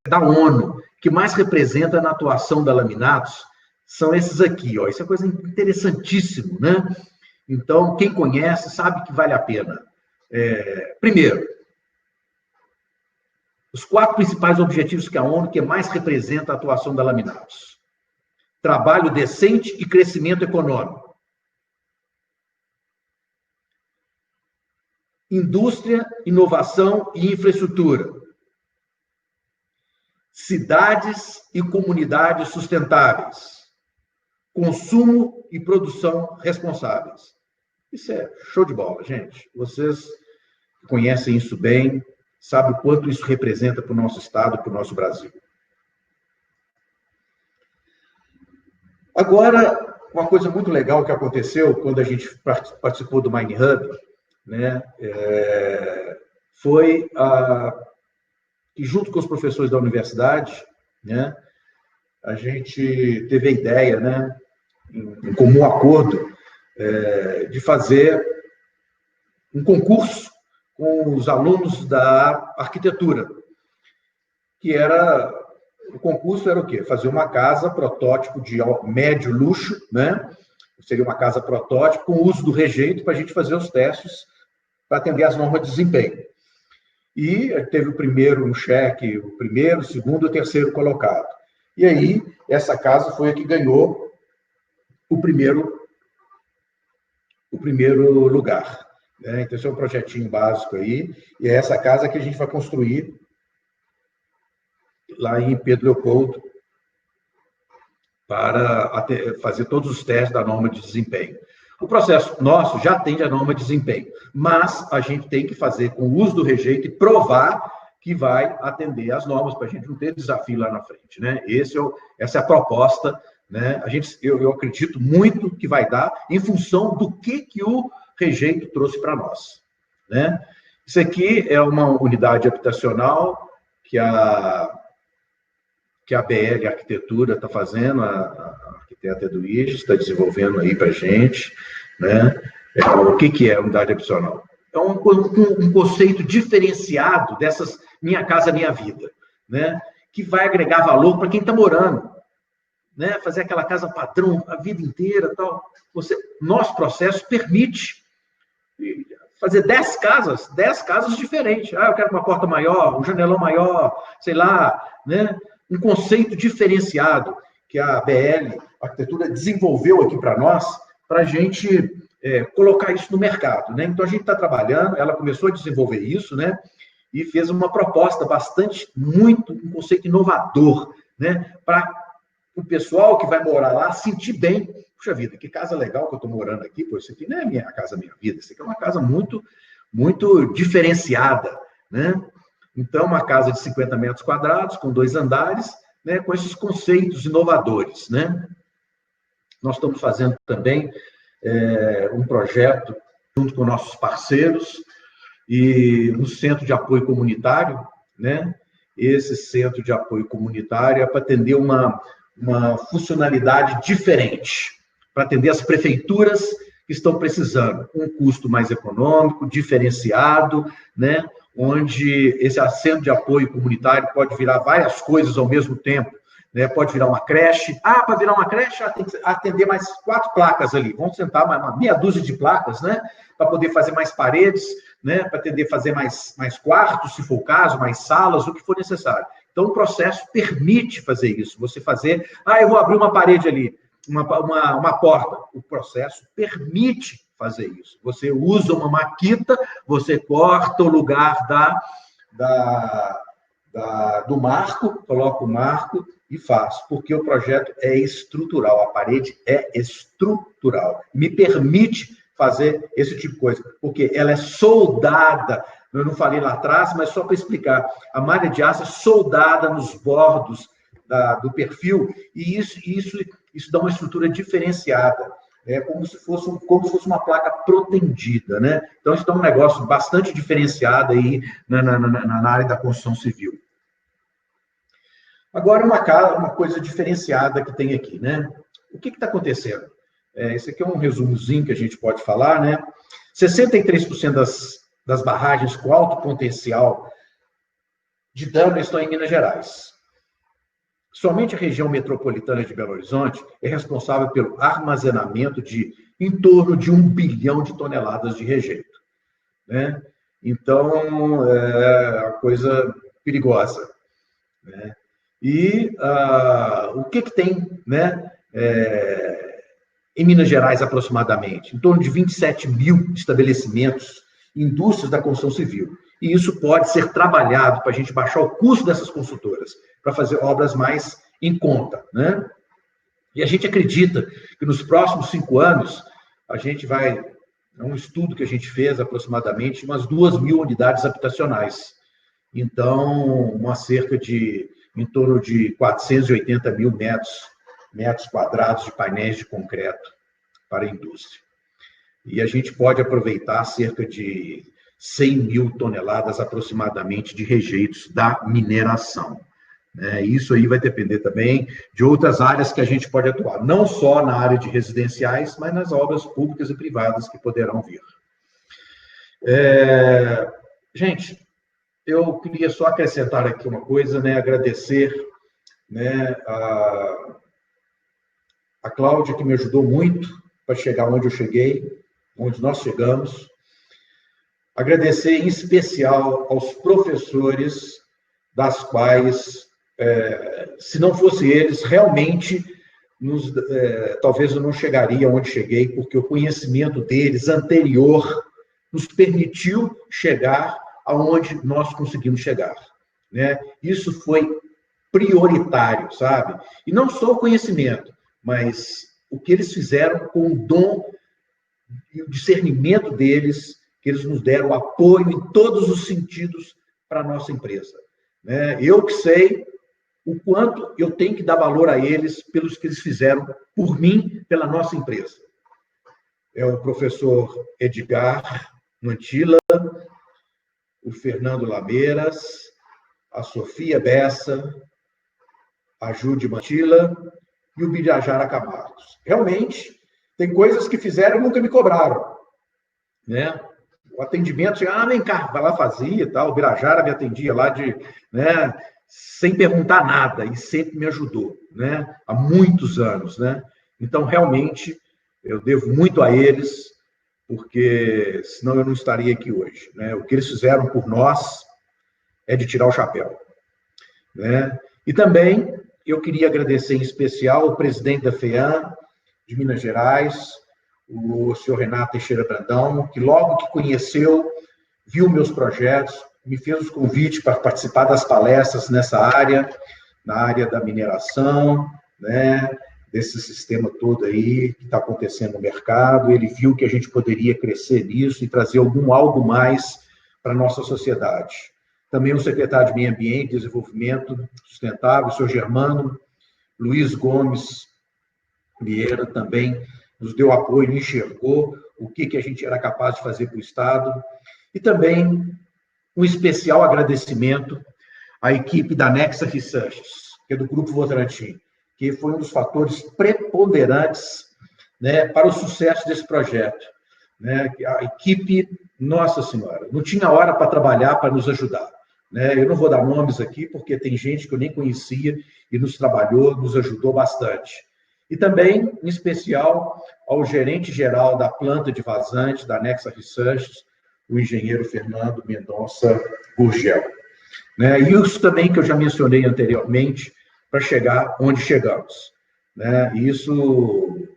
da ONU, que mais representa na atuação da Laminatos, são esses aqui, ó. Isso é coisa interessantíssima, né? Então, quem conhece sabe que vale a pena. Primeiro, os 4 principais objetivos que a ONU que mais representa a atuação da Laminatos: trabalho decente e crescimento econômico, indústria, inovação e infraestrutura, cidades e comunidades sustentáveis, consumo e produção responsáveis. Isso é show de bola, gente. Vocês conhecem isso bem, sabem o quanto isso representa para o nosso Estado, para o nosso Brasil. Agora, uma coisa muito legal que aconteceu quando a gente participou do Mine Hub, né, foi que, junto com os professores da universidade, né, a gente teve a ideia, né, em comum acordo, de fazer um concurso com os alunos da arquitetura, que o concurso era o quê? Fazer uma casa protótipo de médio luxo, né? Seria uma casa protótipo com o uso do rejeito para a gente fazer os testes para atender às normas de desempenho. E teve o primeiro no cheque, o primeiro, o segundo e o terceiro colocado. E aí, essa casa foi a que ganhou o primeiro lugar. Então, esse é um projetinho básico aí, e é essa casa que a gente vai construir lá em Pedro Leopoldo, para fazer todos os testes da norma de desempenho. O processo nosso já atende a norma de desempenho, mas a gente tem que fazer com o uso do rejeito e provar que vai atender às normas, para a gente não ter desafio lá na frente, né? Essa é a proposta, né? Eu acredito muito que vai dar em função do que o rejeito trouxe para nós, né? Isso aqui é uma unidade habitacional que a BL Arquitetura está fazendo, a arquiteta Eduíges está desenvolvendo aí para a gente, né? O que é unidade habitacional? É um conceito diferenciado dessas Minha Casa Minha Vida, né? Que vai agregar valor para quem está morando, né? Fazer aquela casa padrão a vida inteira, tal. Nosso processo permite fazer 10 casas diferentes. Eu quero uma porta maior, um janelão maior, sei lá, né? Um conceito diferenciado que a BL Arquitetura desenvolveu aqui para nós, para a gente colocar isso no mercado, né? Então, a gente está trabalhando, ela começou a desenvolver isso, né? E fez uma proposta um conceito inovador, né? Para o pessoal que vai morar lá sentir bem. Puxa vida, que casa legal que eu estou morando aqui, pô, isso aqui não é minha casa, minha vida, isso aqui é uma casa muito, muito diferenciada, né? Então, uma casa de 50 metros quadrados, com 2 andares, né, com esses conceitos inovadores, né? Nós estamos fazendo também um projeto junto com nossos parceiros e um centro de apoio comunitário, né? Esse centro de apoio comunitário é para atender uma funcionalidade diferente, para atender as prefeituras que estão precisando, um custo mais econômico, diferenciado, né? Onde esse centro de apoio comunitário pode virar várias coisas ao mesmo tempo, né? Pode virar uma creche. Para virar uma creche, tem que atender mais 4 placas ali. Vamos sentar uma meia dúzia de placas, né? Para poder fazer mais paredes, né? Para fazer mais quartos, se for o caso, mais salas, o que for necessário. Então, o processo permite fazer isso. Você fazer, eu vou abrir uma parede ali, uma porta. O processo permite fazer isso. Você usa uma maquita, você corta o lugar do marco, coloca o marco e faz, porque o projeto é estrutural, a parede é estrutural. Me permite fazer esse tipo de coisa, porque ela é soldada. Eu não falei lá atrás, mas só para explicar. A malha de aço é soldada nos bordos do perfil, e isso dá uma estrutura diferenciada. Como se fosse uma placa protendida, né? Então, isso dá um negócio bastante diferenciado aí na área da construção civil. Agora, uma coisa diferenciada que tem aqui, né? O que está acontecendo? Esse aqui é um resumozinho que a gente pode falar, né? 63% das barragens com alto potencial de dano estão em Minas Gerais. Somente a região metropolitana de Belo Horizonte é responsável pelo armazenamento de em torno de 1 bilhão de toneladas de rejeito, né? Então, é uma coisa perigosa, né? E o que tem, né, em Minas Gerais, aproximadamente? Em torno de 27 mil estabelecimentos, indústrias da construção civil. E isso pode ser trabalhado para a gente baixar o custo dessas consultoras, para fazer obras mais em conta, né? E a gente acredita que nos próximos 5 anos, a gente vai... É um estudo que a gente fez, aproximadamente, umas 2.000 unidades habitacionais. Então, em torno de 480 mil metros quadrados de painéis de concreto para a indústria. E a gente pode aproveitar cerca de 100 mil toneladas aproximadamente de rejeitos da mineração. né? Isso aí vai depender também de outras áreas que a gente pode atuar, não só na área de residenciais, mas nas obras públicas e privadas que poderão vir. Gente, eu queria só acrescentar aqui uma coisa, né? Agradecer, né, a Cláudia, que me ajudou muito para chegar onde eu cheguei, onde nós chegamos. Agradecer em especial aos professores, das quais, se não fosse eles, realmente, talvez eu não chegaria onde cheguei, porque o conhecimento deles anterior nos permitiu chegar aonde nós conseguimos chegar, né? Isso foi prioritário, sabe? E não só o conhecimento, mas o que eles fizeram com o dom e o discernimento deles, que eles nos deram apoio em todos os sentidos para a nossa empresa, né? Eu que sei o quanto eu tenho que dar valor a eles pelos que eles fizeram por mim, pela nossa empresa. É o professor Edgar Mantilla, o Fernando Lameiras, a Sofia Bessa, a Jude Mantilla e o Birajara Camargos. Realmente, tem coisas que fizeram e nunca me cobraram, né? O atendimento, vem cá, vai lá, fazia e tal. O Birajara me atendia lá né, sem perguntar nada e sempre me ajudou, né? Há muitos anos, né? Então, realmente, eu devo muito a eles, porque senão eu não estaria aqui hoje, né? O que eles fizeram por nós é de tirar o chapéu, né? E também eu queria agradecer em especial o presidente da FEAM de Minas Gerais, o senhor Renato Teixeira Brandão, que logo que conheceu, viu meus projetos, me fez os convites para participar das palestras nessa área, na área da mineração, né? Desse sistema todo aí que está acontecendo no mercado. Ele viu que a gente poderia crescer nisso e trazer algo mais para a nossa sociedade. Também o secretário de Meio Ambiente e Desenvolvimento Sustentável, o senhor Germano Luiz Gomes Vieira, também nos deu apoio, enxergou o que a gente era capaz de fazer para o Estado. E também um especial agradecimento à equipe da Nexa Research, que é do Grupo Votorantim, que foi um dos fatores preponderantes, né, para o sucesso desse projeto, né? A equipe, nossa senhora, não tinha hora para trabalhar, para nos ajudar, né? Eu não vou dar nomes aqui, porque tem gente que eu nem conhecia e nos trabalhou, nos ajudou bastante. E também, em especial, ao gerente-geral da planta de vazante da Nexa Research, o engenheiro Fernando Mendonça Gurgel, né? E isso também que eu já mencionei anteriormente, para chegar onde chegamos, né? Isso,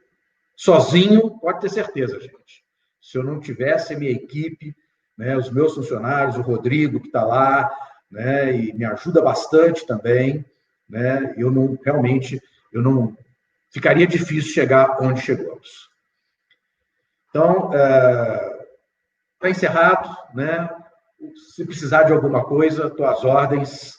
sozinho, pode ter certeza, gente. Se eu não tivesse a minha equipe, né, os meus funcionários, o Rodrigo, que está lá, né, e me ajuda bastante também, né, eu não ficaria difícil chegar onde chegamos. Então, para encerrado, né, se precisar de alguma coisa, estou às ordens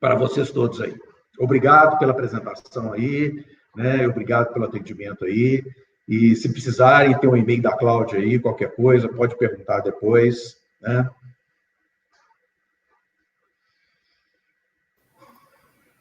para vocês todos aí. Obrigado pela apresentação aí, né? Obrigado pelo atendimento aí. E se precisarem, tem um e-mail da Cláudia aí, qualquer coisa, pode perguntar depois, né?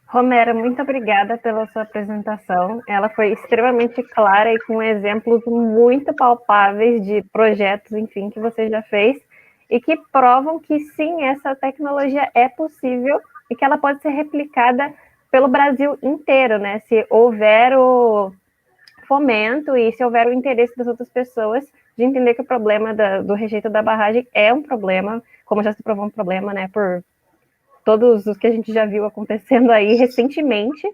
Romero, muito obrigada pela sua apresentação. Ela foi extremamente clara e com exemplos muito palpáveis de projetos, enfim, que você já fez e que provam que sim, essa tecnologia é possível e que ela pode ser replicada pelo Brasil inteiro, né? Se houver o fomento e se houver o interesse das outras pessoas de entender que o problema do rejeito da barragem é um problema, como já se provou um problema, né? Por todos os que a gente já viu acontecendo aí recentemente,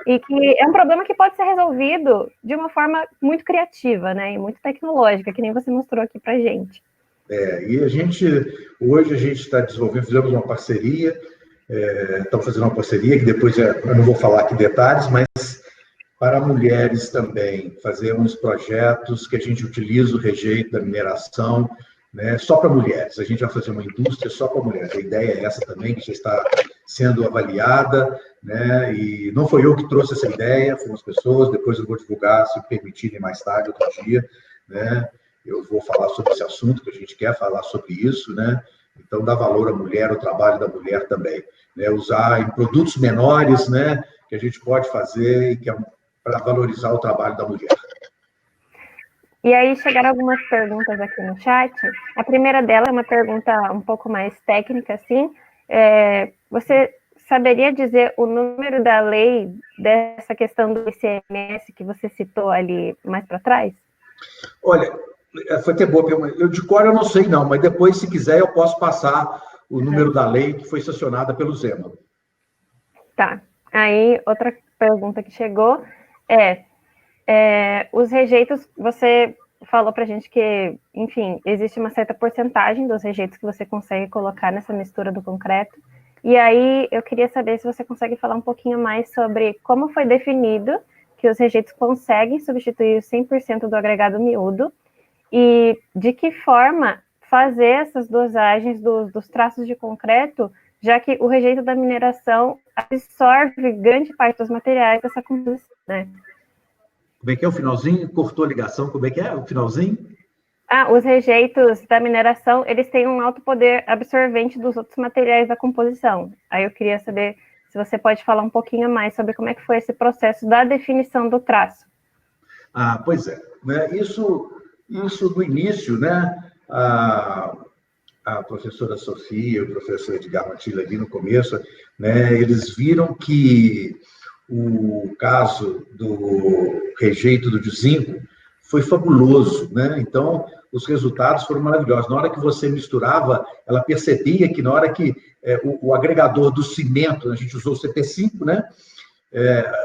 e que é um problema que pode ser resolvido de uma forma muito criativa, né? E muito tecnológica, que nem você mostrou aqui pra gente. E hoje a gente está desenvolvendo, fizemos uma parceria, estamos fazendo uma parceria, que depois eu não vou falar aqui detalhes, mas para mulheres também, fazemos projetos que a gente utiliza o rejeito da mineração, né, só para mulheres. A gente vai fazer uma indústria só para mulheres. A ideia é essa também, que já está sendo avaliada, né, e não foi eu que trouxe essa ideia, foram as pessoas. Depois eu vou divulgar, se permitirem, mais tarde, outro dia, né, eu vou falar sobre esse assunto, que a gente quer falar sobre isso, né, Então, dá valor à mulher, ao trabalho da mulher também. Né? Usar em produtos menores, né, que a gente pode fazer e que é para valorizar o trabalho da mulher. E aí chegaram algumas perguntas aqui no chat. A primeira dela é uma pergunta um pouco mais técnica, assim. Você saberia dizer o número da lei dessa questão do ICMS que você citou ali mais para trás? Olha, foi até boa pergunta. Eu de cor eu não sei não, mas depois, se quiser, eu posso passar o número da lei que foi sancionada pelo Zema. Tá. Aí, outra pergunta que chegou os rejeitos, você falou pra gente que, enfim, existe uma certa porcentagem dos rejeitos que você consegue colocar nessa mistura do concreto. E aí, eu queria saber se você consegue falar um pouquinho mais sobre como foi definido que os rejeitos conseguem substituir os 100% do agregado miúdo e de que forma fazer essas dosagens dos traços de concreto, já que o rejeito da mineração absorve grande parte dos materiais dessa composição, né? Como é que é o finalzinho? Cortou a ligação, como é que é o finalzinho? Os rejeitos da mineração, eles têm um alto poder absorvente dos outros materiais da composição. Aí eu queria saber se você pode falar um pouquinho mais sobre como é que foi esse processo da definição do traço. Pois é. Né? Isso no início, né? A professora Sofia, o professor Edgar Matilha ali no começo, né? Eles viram que o caso do rejeito do zinco foi fabuloso, né? Então, os resultados foram maravilhosos. Na hora que você misturava, ela percebia que na hora que o agregador do cimento, a gente usou o CP5, né?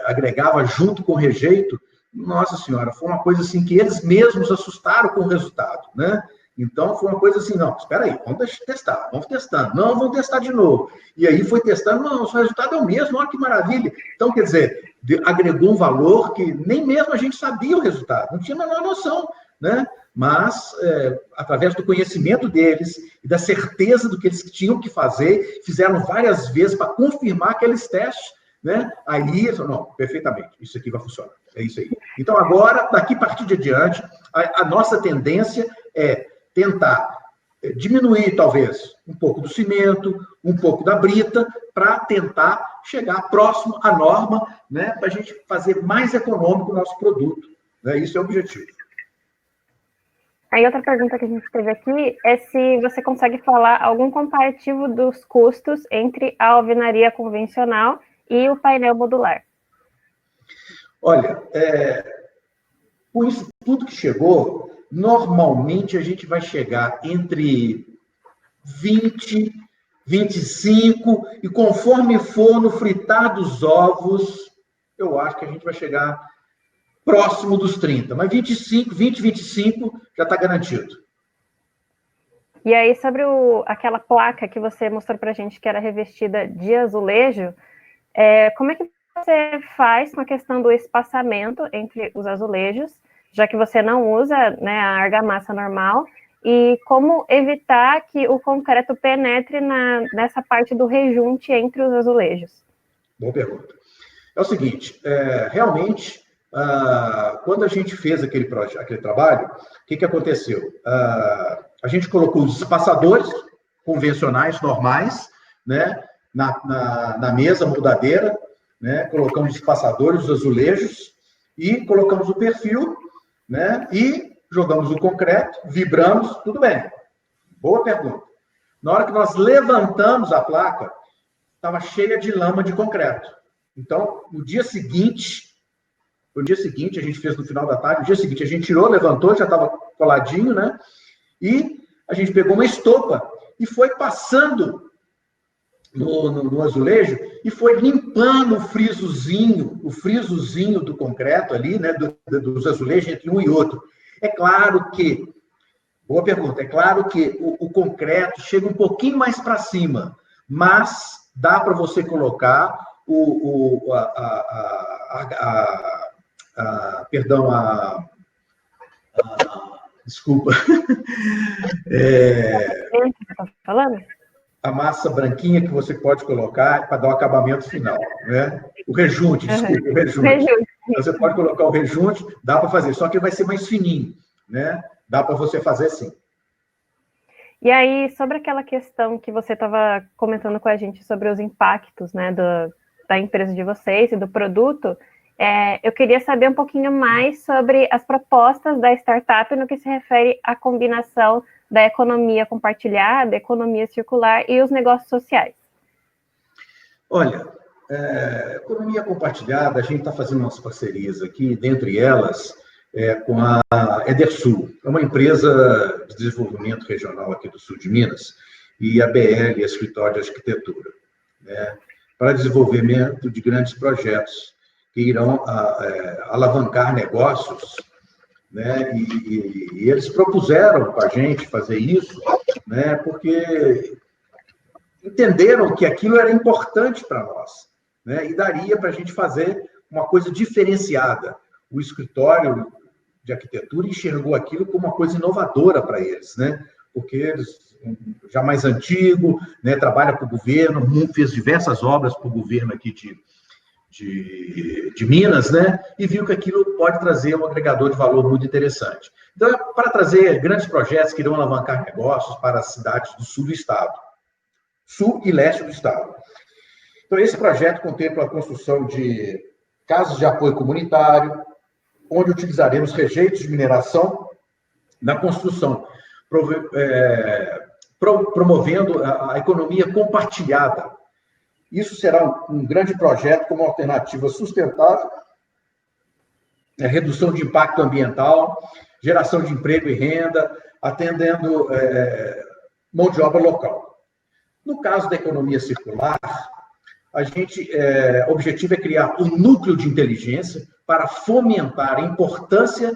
Agregava junto com o rejeito, nossa senhora, foi uma coisa assim que eles mesmos assustaram com o resultado, né? Então, foi uma coisa assim, não, espera aí, vamos testar, vamos testando. Não, vamos testar de novo. E aí foi testando, não, o resultado é o mesmo, olha que maravilha. Então, quer dizer, agregou um valor que nem mesmo a gente sabia o resultado, não tinha a menor noção, né? Mas, através do conhecimento deles e da certeza do que eles tinham que fazer, fizeram várias vezes para confirmar aqueles testes, né? Aí, não, perfeitamente, isso aqui vai funcionar, é isso aí. Então, agora, daqui a partir de adiante, a nossa tendência é tentar diminuir, talvez, um pouco do cimento, um pouco da brita, para tentar chegar próximo à norma, né, para a gente fazer mais econômico o nosso produto. Né? Isso é o objetivo. Aí outra pergunta que a gente teve aqui é se você consegue falar algum comparativo dos custos entre a alvenaria convencional e o painel modular. Olha, com isso tudo que chegou, normalmente a gente vai chegar entre 20, 25, e conforme for no fritar dos ovos, eu acho que a gente vai chegar próximo dos 30, mas 25 já está garantido. E aí, sobre aquela placa que você mostrou para a gente que era revestida de azulejo, como é que você faz com a questão do espaçamento entre os azulejos, já que você não usa, né, a argamassa normal, e como evitar que o concreto penetre nessa parte do rejunte entre os azulejos? Boa pergunta. É o seguinte, realmente, quando a gente fez aquele trabalho, o que aconteceu? A gente colocou os espaçadores convencionais, normais, né, na mesa moldadeira, né, colocamos os espaçadores, os azulejos, e colocamos o perfil, né, e jogamos o concreto, vibramos, tudo bem. Boa pergunta. Na hora que nós levantamos a placa, estava cheia de lama de concreto. Então, no dia seguinte, a gente fez no final da tarde, no dia seguinte a gente tirou, levantou, já estava coladinho, né? E a gente pegou uma estopa e foi passando no azulejo e foi limpando o frisozinho do concreto ali, né? Dos azulejos entre um e outro. É claro que, boa pergunta, é claro que o concreto chega um pouquinho mais para cima, mas dá para você colocar desculpa. Falando? A massa branquinha que você pode colocar para dar o acabamento final, né? O rejunte, desculpa, o rejunte. Você pode colocar o rejunte, dá para fazer, só que vai ser mais fininho, né? Dá para você fazer sim. E aí, sobre aquela questão que você estava comentando com a gente sobre os impactos, né, da empresa de vocês e do produto, eu queria saber um pouquinho mais sobre as propostas da startup no que se refere à combinação da economia compartilhada, economia circular e os negócios sociais. Olha, economia compartilhada, a gente está fazendo umas parcerias aqui, dentre elas, com a Edersul, é uma empresa de desenvolvimento regional aqui do sul de Minas, e a BL, Escritório de Arquitetura, né, para desenvolvimento de grandes projetos que irão alavancar negócios, né, e eles propuseram para a gente fazer isso, né, porque entenderam que aquilo era importante para nós, né, e daria para a gente fazer uma coisa diferenciada. O escritório de arquitetura enxergou aquilo como uma coisa inovadora para eles, né, porque eles, já mais antigo, né, trabalha para o governo, fez diversas obras para o governo aqui de Minas, né, e viu que aquilo pode trazer um agregador de valor muito interessante. Então, para trazer grandes projetos que irão alavancar negócios para as cidades do sul do estado, sul e leste do estado. Então, esse projeto contempla a construção de casas de apoio comunitário, onde utilizaremos rejeitos de mineração na construção, promovendo a economia compartilhada. Isso será um grande projeto como alternativa sustentável, redução de impacto ambiental, geração de emprego e renda, atendendo mão de obra local. No caso da economia circular, o objetivo é criar um núcleo de inteligência para fomentar a importância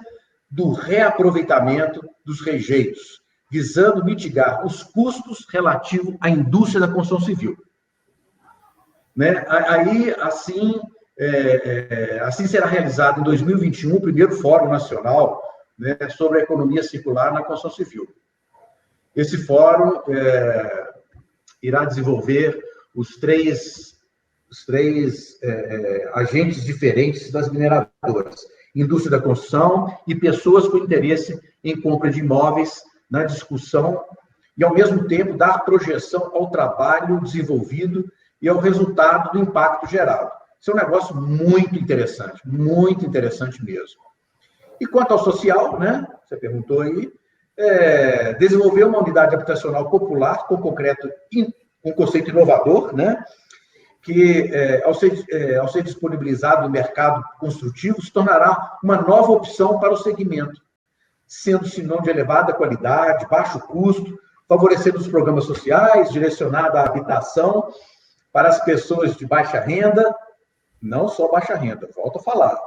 do reaproveitamento dos rejeitos, visando mitigar os custos relativos à indústria da construção civil. Né? Aí, assim será realizado em 2021 o primeiro Fórum Nacional, né, sobre a economia circular na construção civil. Esse fórum irá desenvolver os três agentes diferentes das mineradoras, indústria da construção e pessoas com interesse em compra de imóveis na discussão e, ao mesmo tempo, dar projeção ao trabalho desenvolvido e ao resultado do impacto gerado. Isso é um negócio muito interessante mesmo. E quanto ao social, né, você perguntou aí, desenvolver uma unidade habitacional popular com conceito inovador, né, que, ao ser disponibilizado no mercado construtivo, se tornará uma nova opção para o segmento, sendo sinônimo de elevada qualidade, baixo custo, favorecendo os programas sociais, direcionado à habitação para as pessoas de baixa renda, não só baixa renda, volto a falar,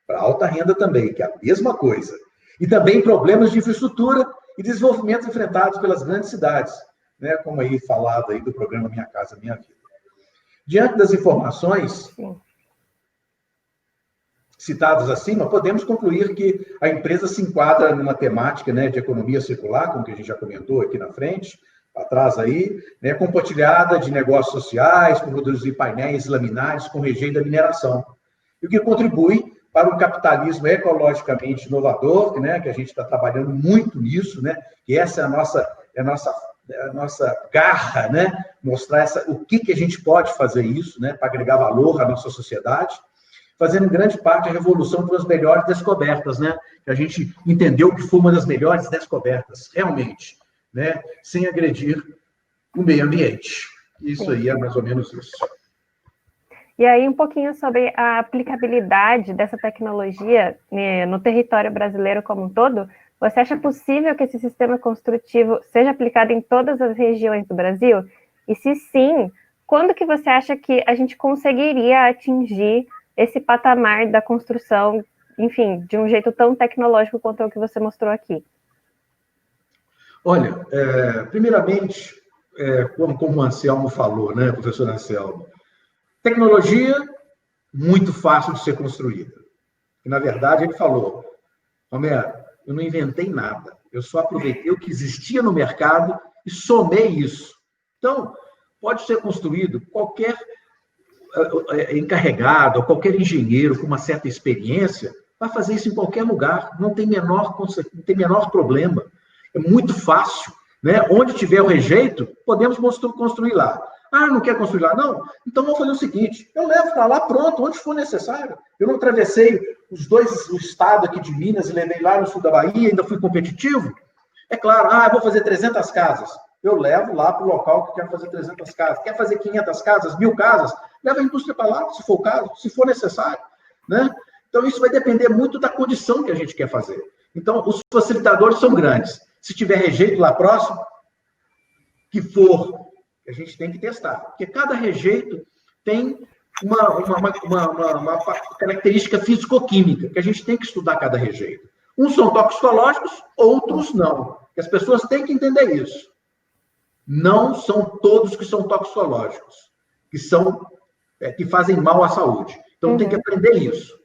para alta renda também, que é a mesma coisa. E também problemas de infraestrutura e desenvolvimento enfrentados pelas grandes cidades, né, como aí falado aí do programa Minha Casa Minha Vida. Diante das informações citadas acima, podemos concluir que a empresa se enquadra numa temática, né, de economia circular, como que a gente já comentou aqui na frente, atrás aí, né, compartilhada de negócios sociais, com produzir painéis laminares com rejeito da mineração, e o que contribui para um capitalismo ecologicamente inovador, né, que a gente está trabalhando muito nisso, né, que essa é a nossa garra, né, mostrar o que a gente pode fazer isso, né, para agregar valor à nossa sociedade, fazendo em grande parte a revolução das melhores descobertas, né, que a gente entendeu que foi uma das melhores descobertas, realmente, né, sem agredir o meio ambiente. Isso aí é mais ou menos isso. E aí, um pouquinho sobre a aplicabilidade dessa tecnologia, né, no território brasileiro como um todo. Você acha possível que esse sistema construtivo seja aplicado em todas as regiões do Brasil? E se sim, quando que você acha que a gente conseguiria atingir esse patamar da construção, enfim, de um jeito tão tecnológico quanto o que você mostrou aqui? Olha, primeiramente, como o Anselmo falou, né, professor Anselmo, tecnologia muito fácil de ser construída. E, na verdade, ele falou, Romero, eu não inventei nada, eu só aproveitei o que existia no mercado e somei isso. Então, pode ser construído qualquer encarregado, ou qualquer engenheiro com uma certa experiência, vai fazer isso em qualquer lugar, não tem menor problema. É muito fácil, né? Onde tiver o rejeito, podemos construir lá. Ah, não quer construir lá? Não? Então vamos fazer o seguinte, eu levo para lá, pronto, onde for necessário. Eu não atravessei o estado aqui de Minas e levei lá no sul da Bahia, ainda fui competitivo. É claro, eu vou fazer 300 casas. Eu levo lá para o local que quer fazer 300 casas. Quer fazer 500 casas, 1000 casas? Leva a indústria para lá, se for o caso, se for necessário, né? Então, isso vai depender muito da condição que a gente quer fazer. Então, os facilitadores são grandes. Se tiver rejeito lá próximo, que for, a gente tem que testar. Porque cada rejeito tem uma característica físico-química, que a gente tem que estudar cada rejeito. Uns são toxicológicos, outros não. E as pessoas têm que entender isso. Não são todos que são toxicológicos, que fazem mal à saúde. Então, tem que aprender isso.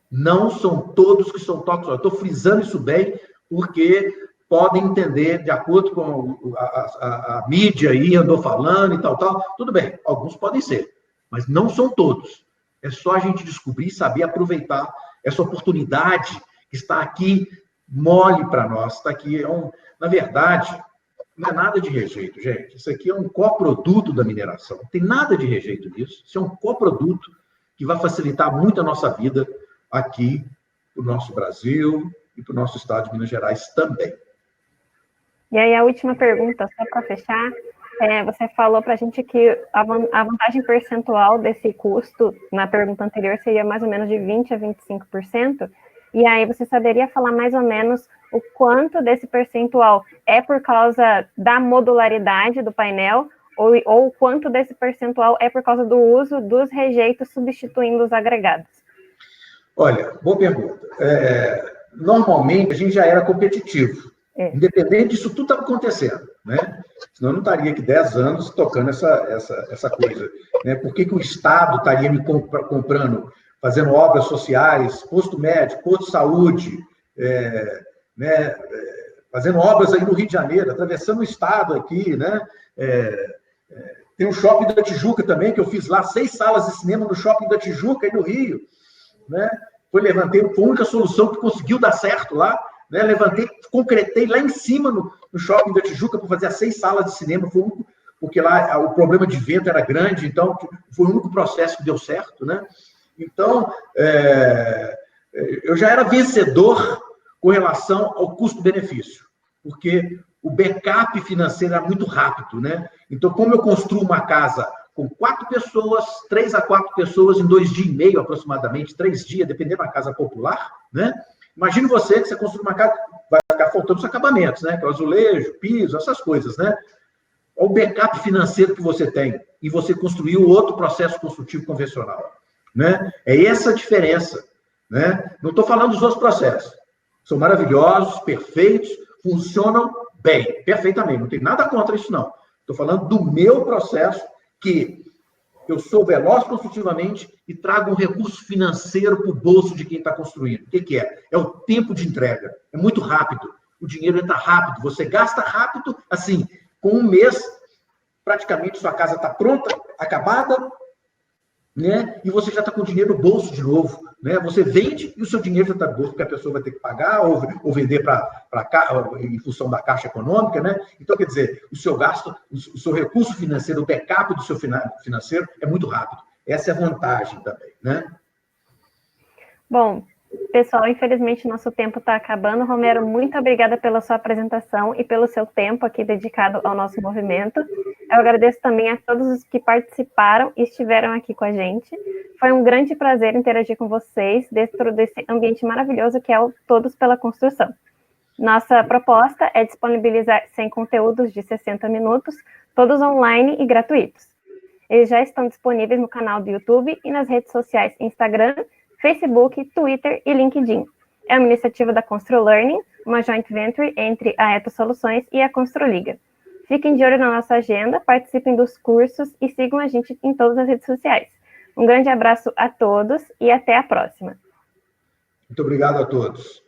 Não são todos que são toxicológicos. Estou frisando isso bem, porque podem entender, de acordo com a mídia aí, andou falando e tal. Tudo bem, alguns podem ser, mas não são todos. É só a gente descobrir e saber aproveitar essa oportunidade que está aqui, mole para nós. Está aqui, na verdade, não é nada de rejeito, gente. Isso aqui é um coproduto da mineração. Não tem nada de rejeito nisso. Isso é um coproduto que vai facilitar muito a nossa vida aqui, para o nosso Brasil e para o nosso estado de Minas Gerais também. E aí, a última pergunta, só para fechar, você falou para a gente que a vantagem percentual desse custo, na pergunta anterior, seria mais ou menos de 20% a 25%, e aí você saberia falar mais ou menos o quanto desse percentual é por causa da modularidade do painel, ou o quanto desse percentual é por causa do uso dos rejeitos substituindo os agregados? Olha, boa pergunta. Normalmente, a gente já era competitivo. Independente disso tudo estava acontecendo, né? Senão eu não estaria aqui 10 anos tocando essa coisa. Né? Por que o Estado estaria me comprando, fazendo obras sociais, posto médico, posto de saúde, fazendo obras aí no Rio de Janeiro, atravessando o Estado aqui, né? Tem um shopping da Tijuca também, que eu fiz lá 6 salas de cinema no shopping da Tijuca, aí no Rio, né? Foi a única solução que conseguiu dar certo lá, né? Levantei, concretei lá em cima no shopping da Tijuca para fazer as 6 salas de cinema, porque lá o problema de vento era grande, então foi o único processo que deu certo, né? Então, eu já era vencedor com relação ao custo-benefício, porque o backup financeiro era muito rápido, né? Então, como eu construo uma casa com 4 pessoas, 3 a 4 pessoas em 2 dias e meio, aproximadamente, 3 dias, dependendo da casa popular, né? Imagine que você construi uma casa, vai ficar faltando os acabamentos, né? Que é o azulejo, piso, essas coisas, né? Olha o backup financeiro que você tem e você construiu outro processo construtivo convencional, né? É essa a diferença, né? Não estou falando dos outros processos. São maravilhosos, perfeitos, funcionam bem, perfeitamente. Não tem nada contra isso, não. Estou falando do meu processo, que eu sou veloz construtivamente e trago um recurso financeiro para o bolso de quem está construindo. O que é? É o tempo de entrega. É muito rápido. O dinheiro entra rápido. Você gasta rápido, assim, com um mês, praticamente sua casa está pronta, acabada, né? E você já está com o dinheiro no bolso de novo, né? Você vende e o seu dinheiro já está no bolso, porque a pessoa vai ter que pagar ou vender em função da caixa econômica, né? Então, quer dizer, o seu gasto, o seu recurso financeiro, o backup do seu financeiro é muito rápido. Essa é a vantagem também, né? Bom, pessoal, infelizmente nosso tempo está acabando. Romero, muito obrigada pela sua apresentação e pelo seu tempo aqui dedicado ao nosso movimento. Eu agradeço também a todos os que participaram e estiveram aqui com a gente. Foi um grande prazer interagir com vocês dentro desse ambiente maravilhoso que é o Todos pela Construção. Nossa proposta é disponibilizar 100 conteúdos de 60 minutos, todos online e gratuitos. Eles já estão disponíveis no canal do YouTube e nas redes sociais Instagram, Facebook, Twitter e LinkedIn. É uma iniciativa da ConstruLearning, uma joint venture entre a Etos Soluções e a ConstruLiga. Fiquem de olho na nossa agenda, participem dos cursos e sigam a gente em todas as redes sociais. Um grande abraço a todos e até a próxima. Muito obrigado a todos.